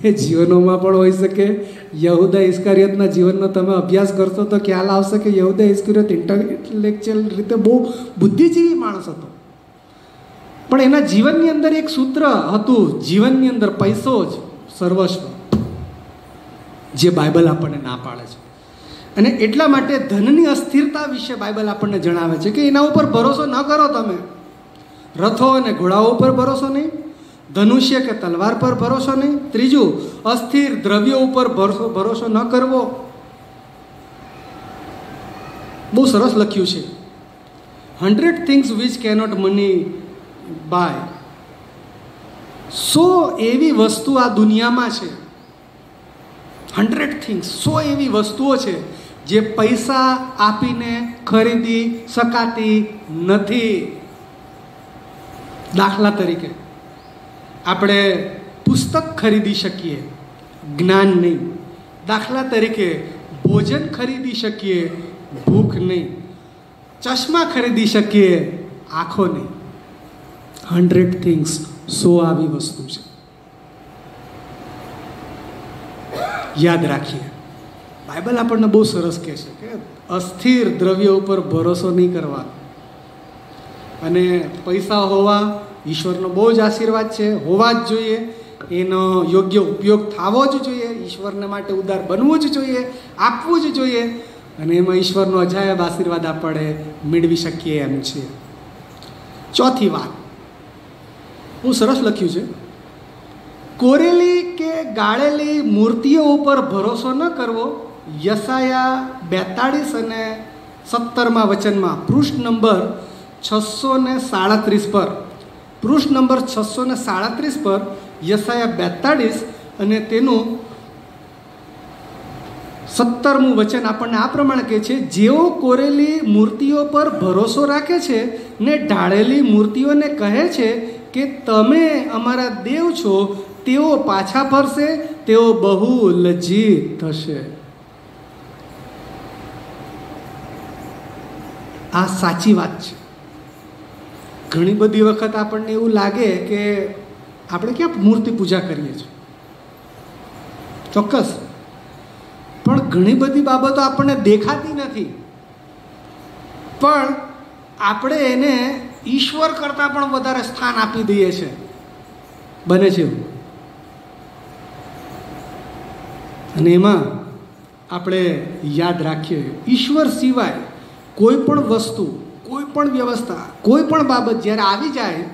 એ જીવનોમાં પણ હોઈ શકે. યહૂદા ઇસ્કારિયતના જીવનનો તમે અભ્યાસ કરશો તો ખ્યાલ આવશે કે યહૂદા ઇસ્કારિયત ઇન્ટેલેક્ચ્યુઅલ રીતે બહુ બુદ્ધિજીવી માણસ હતો, પણ એના જીવનની અંદર એક સૂત્ર હતું, જીવનની અંદર પૈસો જ સર્વસ્વ, જે બાઇબલ આપણને ના પાડે છે. અને એટલા માટે ધનની અસ્થિરતા વિશે બાઇબલ આપણને જણાવે છે કે એના ઉપર ભરોસો ન કરો. તમે રથો અને ઘોડાઓ ઉપર ભરોસો નહીં, ધનુષ્ય કે તલવાર પર ભરોસો નહીં. ત્રીજું, અસ્થિર દ્રવ્યો ઉપર ભરોસો ન કરવો. બહુ સરસ લખ્યું છે, 100 things which cannot money buy. 100 એવી વસ્તુ આ દુનિયામાં છે. 100 things, 100 એવી વસ્તુઓ છે જે પૈસા આપીને ખરીદી શકાતી નથી. દાખલા તરીકે આપણે પુસ્તક ખરીદી શકીએ, જ્ઞાન નહીં. દાખલા તરીકે ભોજન ખરીદી શકીએ, ભૂખ નહીં. ચશ્મા ખરીદી શકીએ, આંખો નહીં. 100 things, 100 આવી વસ્તુ છે. યાદ રાખીએ, બાઇબલ આપણને બહુ સરસ કહે છે કે અસ્થિર દ્રવ્ય ઉપર ભરોસો નહીં કરવાનો. અને પૈસા હોવા ઈશ્વરનો બહુ જ આશીર્વાદ છે, હોવા જ જોઈએ. એનો યોગ્ય ઉપયોગ થવો જ જોઈએ. ઈશ્વરને માટે ઉદાર બનવું જ જોઈએ, આપવું જ જોઈએ. અને એમાં ઈશ્વરનો અજાયબ આશીર્વાદ આપણે મેળવી શકીએ એમ છે. ચોથી વાત બહુ સરસ લખ્યું છે, કોરેલી કે ગાળેલી મૂર્તિઓ ઉપર ભરોસો ન કરવો. યશાયા 42 અને 17 વચનમાં પૃષ્ઠ નંબર 637 પર, પૃષ્ઠ નંબર 637 પર યશાયા 42 અને તેનું 17મું વચન આપણને આ પ્રમાણે કહે છે, જેઓ કોરેલી મૂર્તિઓ પર ભરોસો રાખે છે ને ઢાળેલી મૂર્તિઓને કહે છે કે તમે અમારા દેવ છો, તેઓ પાછા ફરશે, તેઓ બહુ લજ્જિત થશે. આ સાચી વાત છે. ઘણી બધી વખત આપણને એવું લાગે કે આપણે ક્યાં મૂર્તિ પૂજા કરીએ છીએ, ચોક્કસ, પણ ઘણી બધી બાબતો આપણને દેખાતી નથી, પણ આપણે એને ઈશ્વર કરતાં પણ વધારે સ્થાન આપી દઈએ છીએ. બને છે એવું. અને એમાં આપણે યાદ રાખીએ, ઈશ્વર સિવાય કોઈ પણ વસ્તુ, કોઈ પણ વ્યવસ્થા, કોઈ પણ બાબત જ્યારે આવી જાય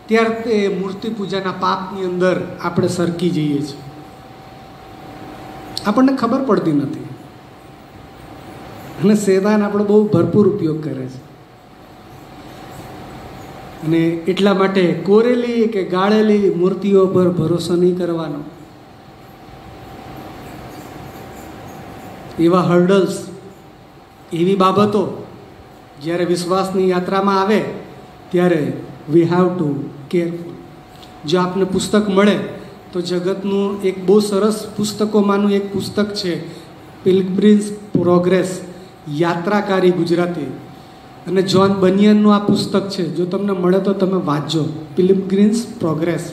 ત્યારે તે મૂર્તિ પૂજાના પાપની અંદર આપણે સરકી જઈએ છીએ. આપણને ખબર પડતી નથી અને શેતાન આપણો બહુ ભરપૂર ઉપયોગ કરે છે. અને એટલા માટે કોરેલી કે ગાળેલી મૂર્તિઓ પર ભરોસો નહીં કરવાનો. એવા હર્ડલ્સ, એવી બાબતો જ્યારે વિશ્વાસની યાત્રામાં આવે ત્યારે વી હેવ ટુ કેરફુલ. જો આપને પુસ્તક મળે તો જગતનું એક બહુ સરસ પુસ્તકોમાંનું એક પુસ્તક છે, પિલગ્રીમ્સ પ્રોગ્રેસ, યાત્રાકારી ગુજરાતી, અને જ્હોન બનિયનનું આ પુસ્તક છે. જો તમને મળે તો તમે વાંચજો, પિલગ્રીમ્સ પ્રોગ્રેસ.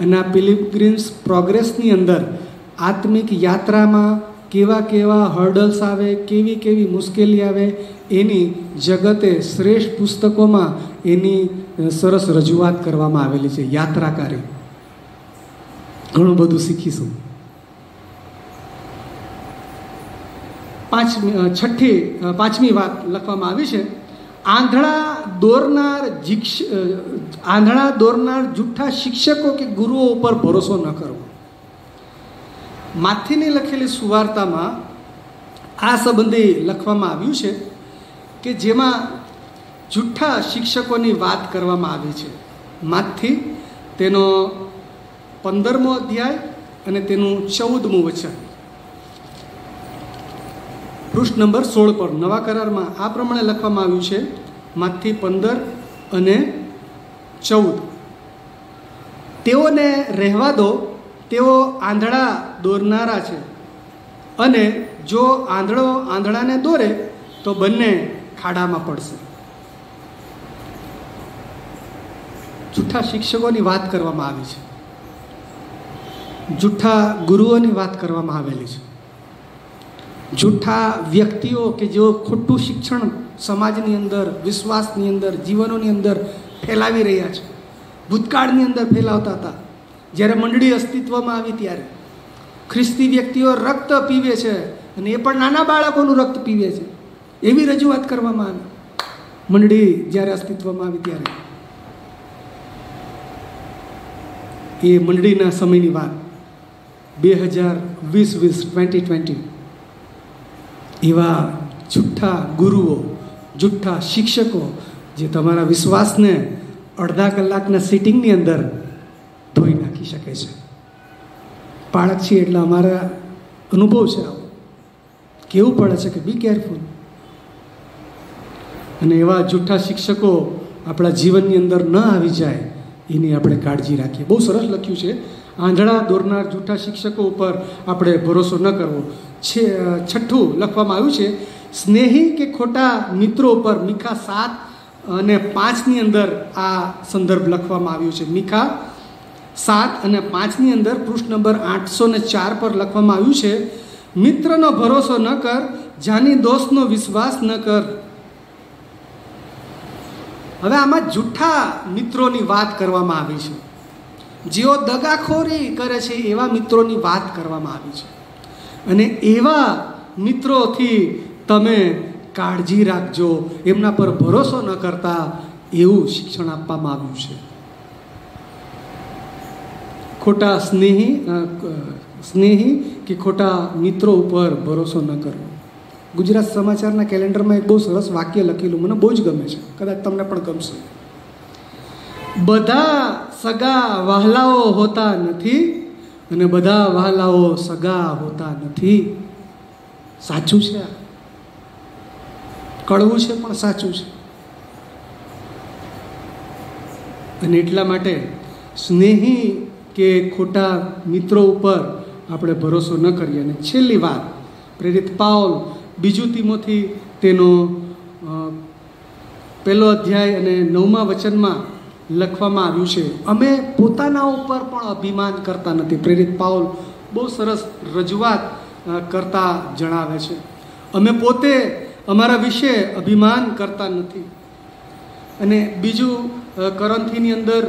અને આ પિલગ્રીમ્સ પ્રોગ્રેસની અંદર આત્મિક યાત્રામાં કેવા કેવા હર્ડલ્સ આવે, કેવી કેવી મુશ્કેલી આવે, એની જગતે શ્રેષ્ઠ પુસ્તકોમાં એની સરસ રજૂઆત કરવામાં આવેલી છે. યાત્રાકારી, ઘણું બધું શીખીશું. પાંચમી વાત લખવામાં આવી છે, આંધળા દોરનાર જૂઠા શિક્ષકો કે ગુરુઓ ઉપર ભરોસો ન કરવો. માથીની લખેલી સુવાર્તામાં આ સંબંધી લખવામાં આવ્યું છે કે જેમાં જૂઠા શિક્ષકોની વાત કરવામાં આવી છે. માથી તેનો 15મો અધ્યાય અને તેનું 14મું વચન, પૃષ્ઠ નંબર 16 પર નવા કરારમાં આ પ્રમાણે લખવામાં આવ્યું છે, માથી 15 અને 14. તેઓને રહેવા દો, તેઓ આંધળા દોરનારા છે, અને જો આંધળો આંધળાને દોરે તો બંને ખાડામાં પડશે. જૂઠા શિક્ષકોની વાત કરવામાં આવી છે, જૂઠા ગુરુઓની વાત કરવામાં આવેલી છે, જૂઠા વ્યક્તિઓ કે જેઓ ખોટું શિક્ષણ સમાજની અંદર, વિશ્વાસની અંદર, જીવનોની અંદર ફેલાવી રહ્યા છે. ભૂતકાળની અંદર ફેલાવતા હતા. જ્યારે મંડળી અસ્તિત્વમાં આવી ત્યારે ખ્રિસ્તી વ્યક્તિઓ રક્ત પીવે છે, અને એ પણ નાના બાળકોનું રક્ત પીવે છે, એવી રજૂઆત કરવામાં આવી મંડળી જ્યારે અસ્તિત્વમાં આવી ત્યારે. એ મંડળીના સમયની વાત, 2020 એવા જૂઠા ગુરુઓ, જૂઠા શિક્ષકો જે તમારા વિશ્વાસને અડધા કલાકના સિટિંગની અંદર ધોઈ નાખી શકે છે. બાળક છીએ એટલે અમારા અનુભવ છે, આવો કેવું પડે છે કે બી કેરફુલ. અને એવા જૂઠા શિક્ષકો આપણા જીવનની અંદર ન આવી જાય એની આપણે કાળજી રાખીએ. બહુ સરસ લખ્યું છે, આંધળા દોરનાર જૂઠા શિક્ષકો ઉપર આપણે ભરોસો ન કરવો. છઠ્ઠું લખવામાં આવ્યું છે, સ્નેહી કે ખોટા મિત્રો ઉપર. મીખા 7 અને 5ની અંદર આ સંદર્ભ લખવામાં આવ્યું છે. મીખા 7 અને 5ની અંદર પૃષ્ઠ નંબર 804 પર લખવામાં આવ્યું છે, મિત્રનો ભરોસો ન કર, જાની દોસ્તનો વિશ્વાસ ન કર. હવે આમાં જૂઠા મિત્રોની વાત કરવામાં આવી છે, જેઓ દગાખોરી કરે છે એવા મિત્રોની વાત કરવામાં આવી છે. અને એવા મિત્રોથી તમે કાળજી રાખજો, એમના પર ભરોસો ન કરતા, એવું શિક્ષણ આપવામાં આવ્યું છે. ખોટા સ્નેહી કે ખોટા મિત્રો ઉપર ભરોસો ન કરવો. ગુજરાત સમાચારના કેલેન્ડરમાં એક બહુ સરસ વાક્ય લખેલું, મને બહુ જ ગમે છે, કદાચ તમને પણ ગમશે. બધા સગા વહાલાઓ હોતા નથી અને બધા વહાલાઓ સગા હોતા નથી. સાચું છે, કડવું છે પણ સાચું છે. અને એટલા માટે સ્નેહી કે ખોટા મિત્રો ઉપર આપણે ભરોસો ન કરીએ. અને છેલ્લી વાત, પ્રેરિત પાઉલ 2 તિમોથી તેનો 1 અધ્યાય અને 9મા વચનમાં લખવામાં આવ્યું છે, અમે પોતાના ઉપર પણ અભિમાન કરતા નથી. પ્રેરિત પાઉલ બહુ સરસ રજૂઆત કરતા જણાવે છે, અમે પોતે અમારા વિશે અભિમાન કરતા નથી. અને બીજું કરંથીની અંદર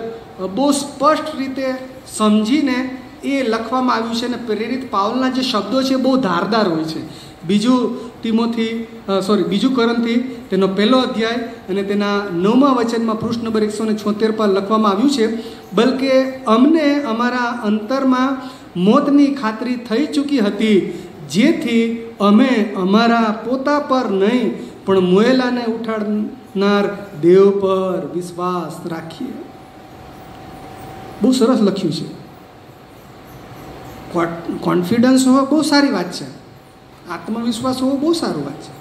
બહુ સ્પષ્ટ રીતે સમજીને એ લખવામાં આવ્યું છે. અને પ્રેરિત પાઉલના જે શબ્દો છે બહુ ધારદાર હોય છે. બીજું કરંથી તેનો 1 અધ્યાય અને તેના 9મા વચનમાં પૃષ્ઠ નંબર 176 પર લખવામાં આવ્યું છે, બલકે અમને અમારા અંતરમાં મોતની ખાતરી થઈ ચૂકી હતી, જેથી અમે અમારા પોતા પર નહીં પણ મોયેલાને ઉઠાડનાર દેવ પર વિશ્વાસ રાખીએ. બહુ સરસ લખ્યું છે. કોન્ફિડન્સ હોવો બહુ સારી વાત છે, આત્મવિશ્વાસ હોવો બહુ સારું વાત છે,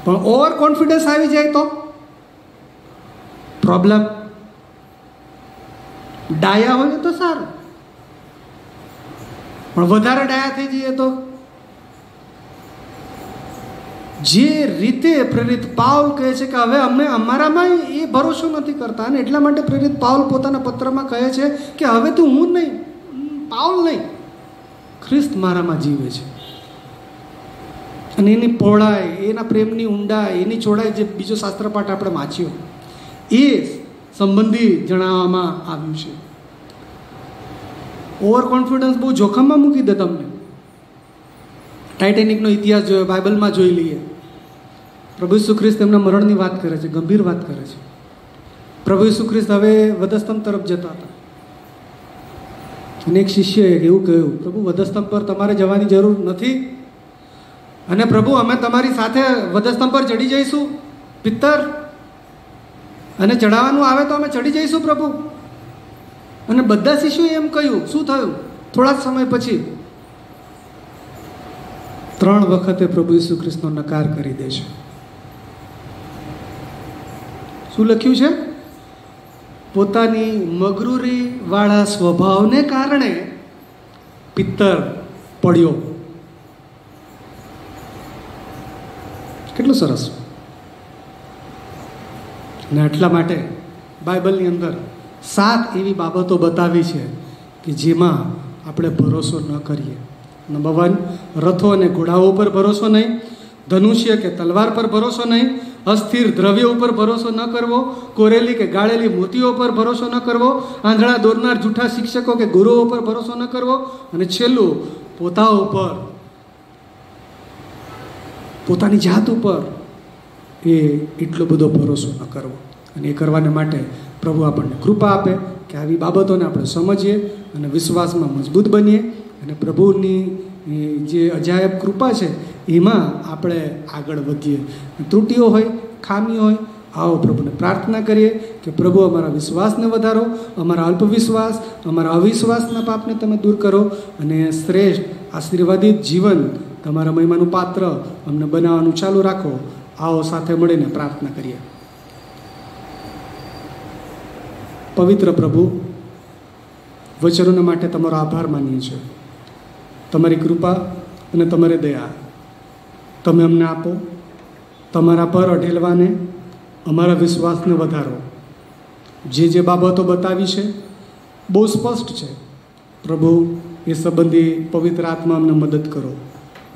પણ ઓવર કોન્ફિડન્સ આવી જાય તો પ્રોબ્લેમ. ડાયા હોય તો સારું, પણ વધારે ડાયા થઈ જઈએ તો. જે રીતે પ્રેરિત પાઉલ કહે છે કે હવે અમે અમારામાં એ ભરોસો નથી કરતા, અને એટલા માટે પ્રેરિત પાઉલ પોતાના પત્રમાં કહે છે કે હવે તો હું નહીં, પાઉલ નહીં, ખ્રિસ્ત મારામાં જીવે છે. અને એની પહોળાઈ, એના પ્રેમની ઊંડાઈ, એની ચોડાઈ, જે બીજો શાસ્ત્રપાઠ આપણે વાંચ્યો એ સંબંધી જણાવવામાં આવ્યું છે. ઓવર કોન્ફિડન્સ બહુ જોખમમાં મૂકી દે તમને. ટાઇટેનિકનો ઇતિહાસ જોયો, બાઇબલમાં જોઈ લઈએ. પ્રભુ ઈસુ ખ્રિસ્ત એમના મરણની વાત કરે છે, ગંભીર વાત કરે છે. પ્રભુ ઈસુ ખ્રિસ્ત હવે વધસ્તંભ તરફ જતા હતા, અને એક શિષ્યએ એવું કહ્યું, પ્રભુ વધસ્તંભ પર તમારે જવાની જરૂર નથી, અને પ્રભુ અમે તમારી સાથે વધસ્તંભ પર ચડી જઈશું પિત્તર, અને ચડાવવાનું આવે તો અમે ચડી જઈશું પ્રભુ. અને બધા શિષ્યોએ એમ કહ્યું. શું થયું? થોડા સમય પછી 3 વખતે પ્રભુ ઈસુ ખ્રિસ્તનો નકાર કરી દે છે. શું લખ્યું છે? પોતાની મગરૂરી વાળા સ્વભાવને કારણે પિત્તર પડ્યો. કેટલું સરસ. અને એટલા માટે બાઇબલની અંદર 7 એવી બાબતો બતાવી છે કે જેમાં આપણે ભરોસો ન કરીએ. નંબર 1, રથો અને ઘોડાઓ પર ભરોસો નહીં, ધનુષ્ય કે તલવાર પર ભરોસો નહીં, અસ્થિર દ્રવ્ય ઉપર ભરોસો ન કરવો, કોરેલી કે ગાળેલી મોતીઓ પર ભરોસો ન કરવો, આંધળા દોરનાર જૂઠા શિક્ષકો કે ગુરુઓ પર ભરોસો ન કરવો, અને છેલ્લું પોતા ઉપર, પોતાની જાત ઉપર એટલો બધો ભરોસો ન કરવો. અને એ કરવાને માટે પ્રભુ આપણને કૃપા આપે કે આવી બાબતોને આપણે સમજીએ અને વિશ્વાસમાં મજબૂત બનીએ, અને પ્રભુની જે અજાયબ કૃપા છે એમાં આપણે આગળ વધીએ. ત્રુટિઓ હોય, ખામી હોય, આવો પ્રભુને પ્રાર્થના કરીએ કે પ્રભુ અમારા વિશ્વાસને વધારો, અમારા અલ્પવિશ્વાસ, અમારા અવિશ્વાસના પાપને તમે દૂર કરો, અને શ્રેષ્ઠ આશીર્વાદિત જીવન, તમારા મહિમાનું પાત્ર અમને બનાવવાનું ચાલુ રાખો. આવો સાથે મળીને પ્રાર્થના કરીએ. પવિત્ર પ્રભુ, વચનોના માટે તમારો આભાર માનીએ છીએ. તમારી કૃપા અને તમારી દયા તમે અમને આપો. તમારા પર અઢેલવાને, અમારા વિશ્વાસને વધારો. જે બાબતો બતાવી છે બહુ સ્પષ્ટ છે પ્રભુ, એ સંબંધી પવિત્ર આત્મા અમને મદદ કરો.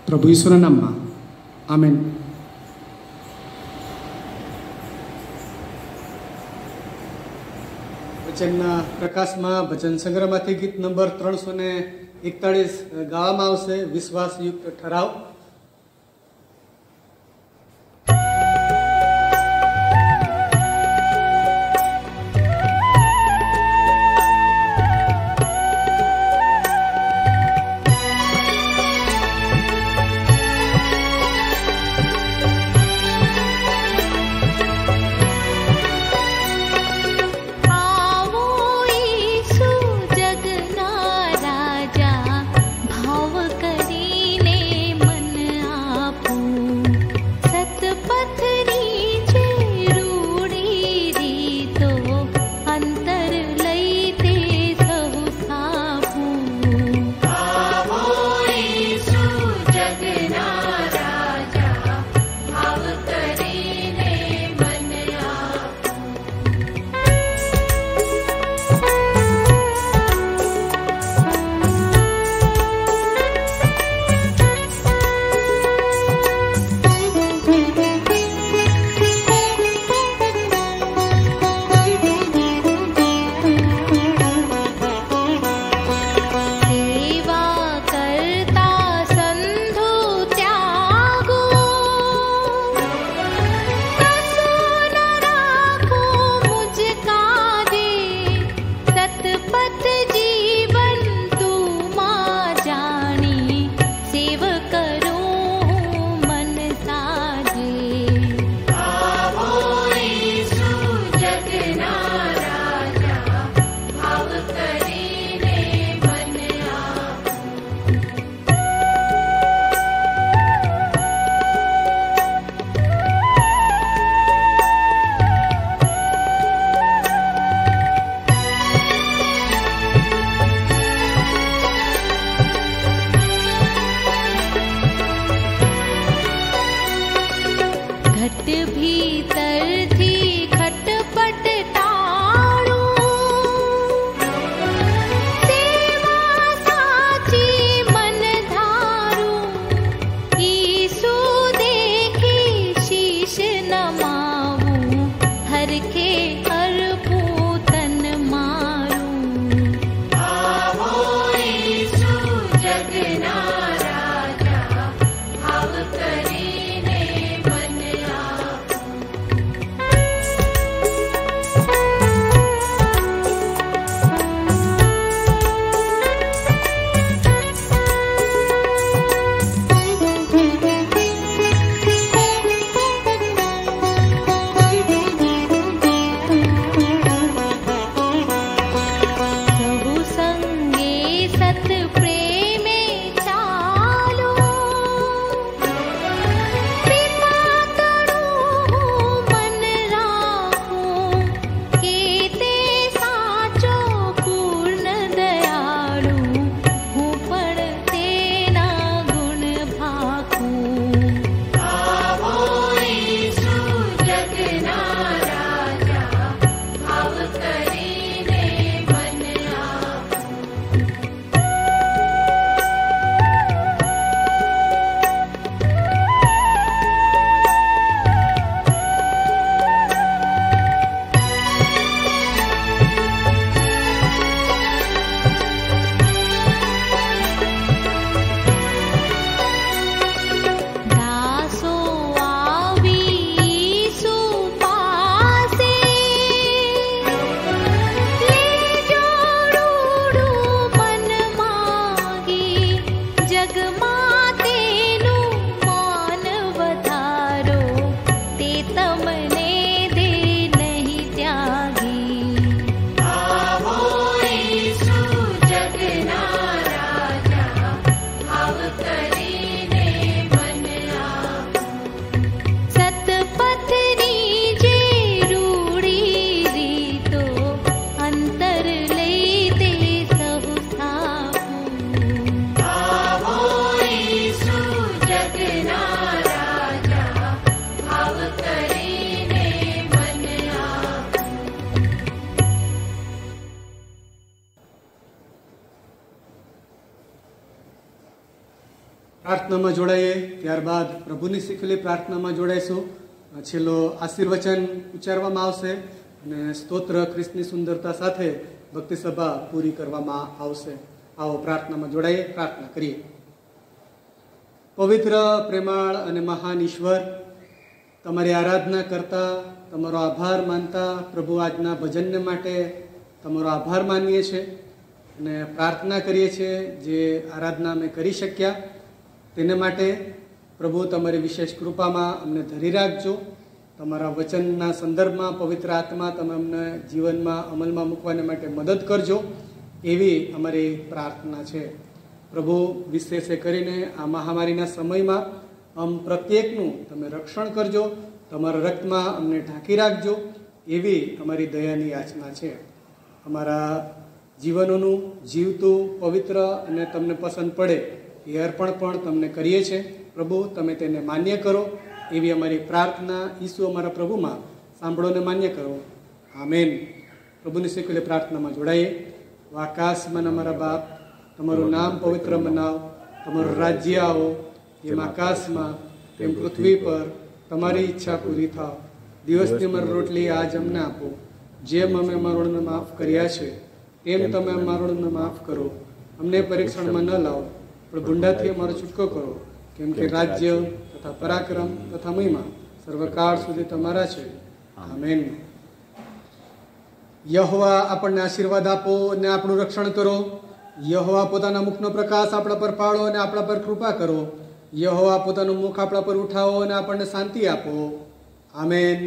પ્રભુ ઈશ્વરના નામમાં, આમેન. વચનના પ્રકાશમાં ભજન સંગ્રહમાંથી ગીત નંબર 341 ગાવામાં આવશે, વિશ્વાસયુક્ત ઠરાવ. सत प्रेमे चालो कृपा करूं मन राखूं के ते साचो पूर्ण दयाळु हूँ पण तेना गुण भाखूं आवो ईशु जगना राजा भाव કરીને મન આપો દાસો આવી સુપાસે લેજો રૂડું મન માગી જગમાં તેનું માન વધારો તે તમને દે નહીં ત્યાગી आवो ईशु जगना राजा भाव કરીને મન આપો સતપથની જે રૂડી રીતો અંતર લઈ તે સહુ સ્થાપું आवो ईशु जगना राजा भाव કરીને મન આપો પ્રાર્થનામાં જોડાઈએ, ત્યારબાદ પ્રભુની શીખેલી પ્રાર્થનામાં જોડાઈશું. છેલ્લો આશીર્વચન ઉચ્ચારવામાં આવશે અને સ્તોત્ર ખ્રિસ્તની સુંદરતા સાથે ભક્તિ સભા પૂરી કરવામાં આવશે. આવો પ્રાર્થનામાં જોડાઈએ, પ્રાર્થના કરીએ. પવિત્ર, પ્રેમાળ અને મહાન ઈશ્વર, તમારી આરાધના કરતા, તમારો આભાર માનતા પ્રભુ આજના ભજનને માટે તમારો આભાર માનીએ છીએ અને પ્રાર્થના કરીએ છીએ જે આરાધના અમે કરી શક્યા તેને માટે પ્રભુ તમારી વિશેષ કૃપામાં અમને ધરી રાખજો. તમારા વચનના સંદર્ભમાં પવિત્ર આત્મા તમે અમને જીવનમાં અમલમાં મૂકવાને માટે મદદ કરજો એવી અમારી પ્રાર્થના છે. પ્રભુ વિશેષે કરીને આ મહામારીના સમયમાં પ્રત્યેકનું તમે રક્ષણ કરજો, તમારા રક્તમાં અમને ઢાંકી રાખજો એવી અમારી દયાની યાચના છે. અમારા જીવનોનું જીવતું પવિત્ર અને તમને પસંદ પડે એ અર્પણ પણ તમને કરીએ છીએ. પ્રભુ તમે તેને માન્ય કરો એવી અમારી પ્રાર્થના ઈસુ અમારા પ્રભુમાં સાંભળો ને માન્ય કરો. આમેન. પ્રભુની શીખેલી પ્રાર્થનામાં જોડાઈએ. આકાશમાં અમારા બાપ, તમારું નામ પવિત્ર મનાવ, તમારું રાજ્ય આવો, જેમ આકાશમાં તેમ પૃથ્વી પર તમારી ઈચ્છા પૂરી થાવ. દિવસની અમારી રોટલી આજ અમને આપો, જેમ અમે અમારોને માફ કર્યા છે તેમ તમે અમારોને માફ કરો. અમને પરીક્ષણમાં ન લાવો પણ ગુંડાથી અમારો છૂટકો કરો, કેમ કે રાજ્ય તથા પરાક્રમ તથા મહિમા સર્વકાળ સુધી તમારા છે. આમેન. યહોવા આપણને આશીર્વાદ આપો અને આપણું રક્ષણ કરો. યહોવા પોતાના મુખનો પ્રકાશ આપણા પર પાડો અને આપણા પર કૃપા કરો. યહોવા પોતાનું મુખ આપણા પર ઉઠાવો અને આપણને શાંતિ આપો. આમેન.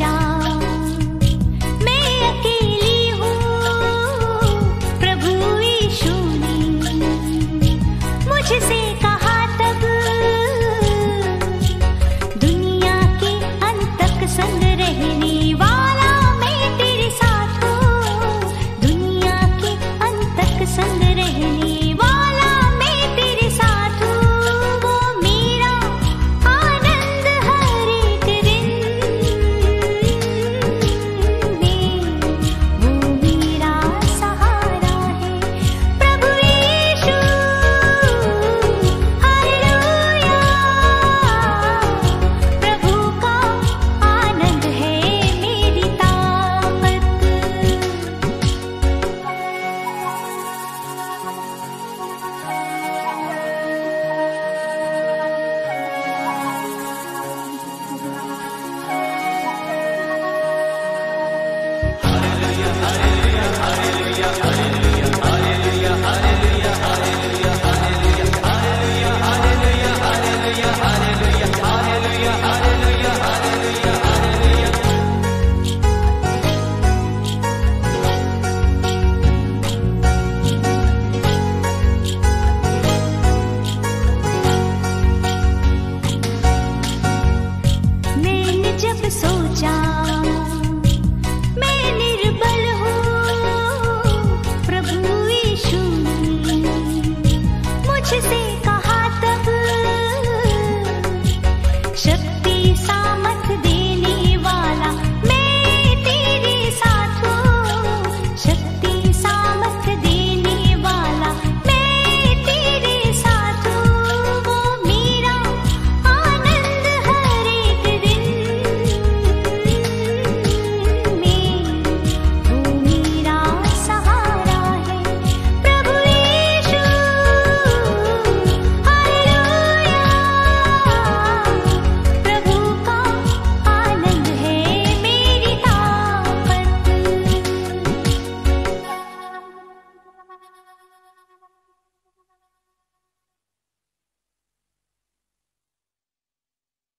श्याम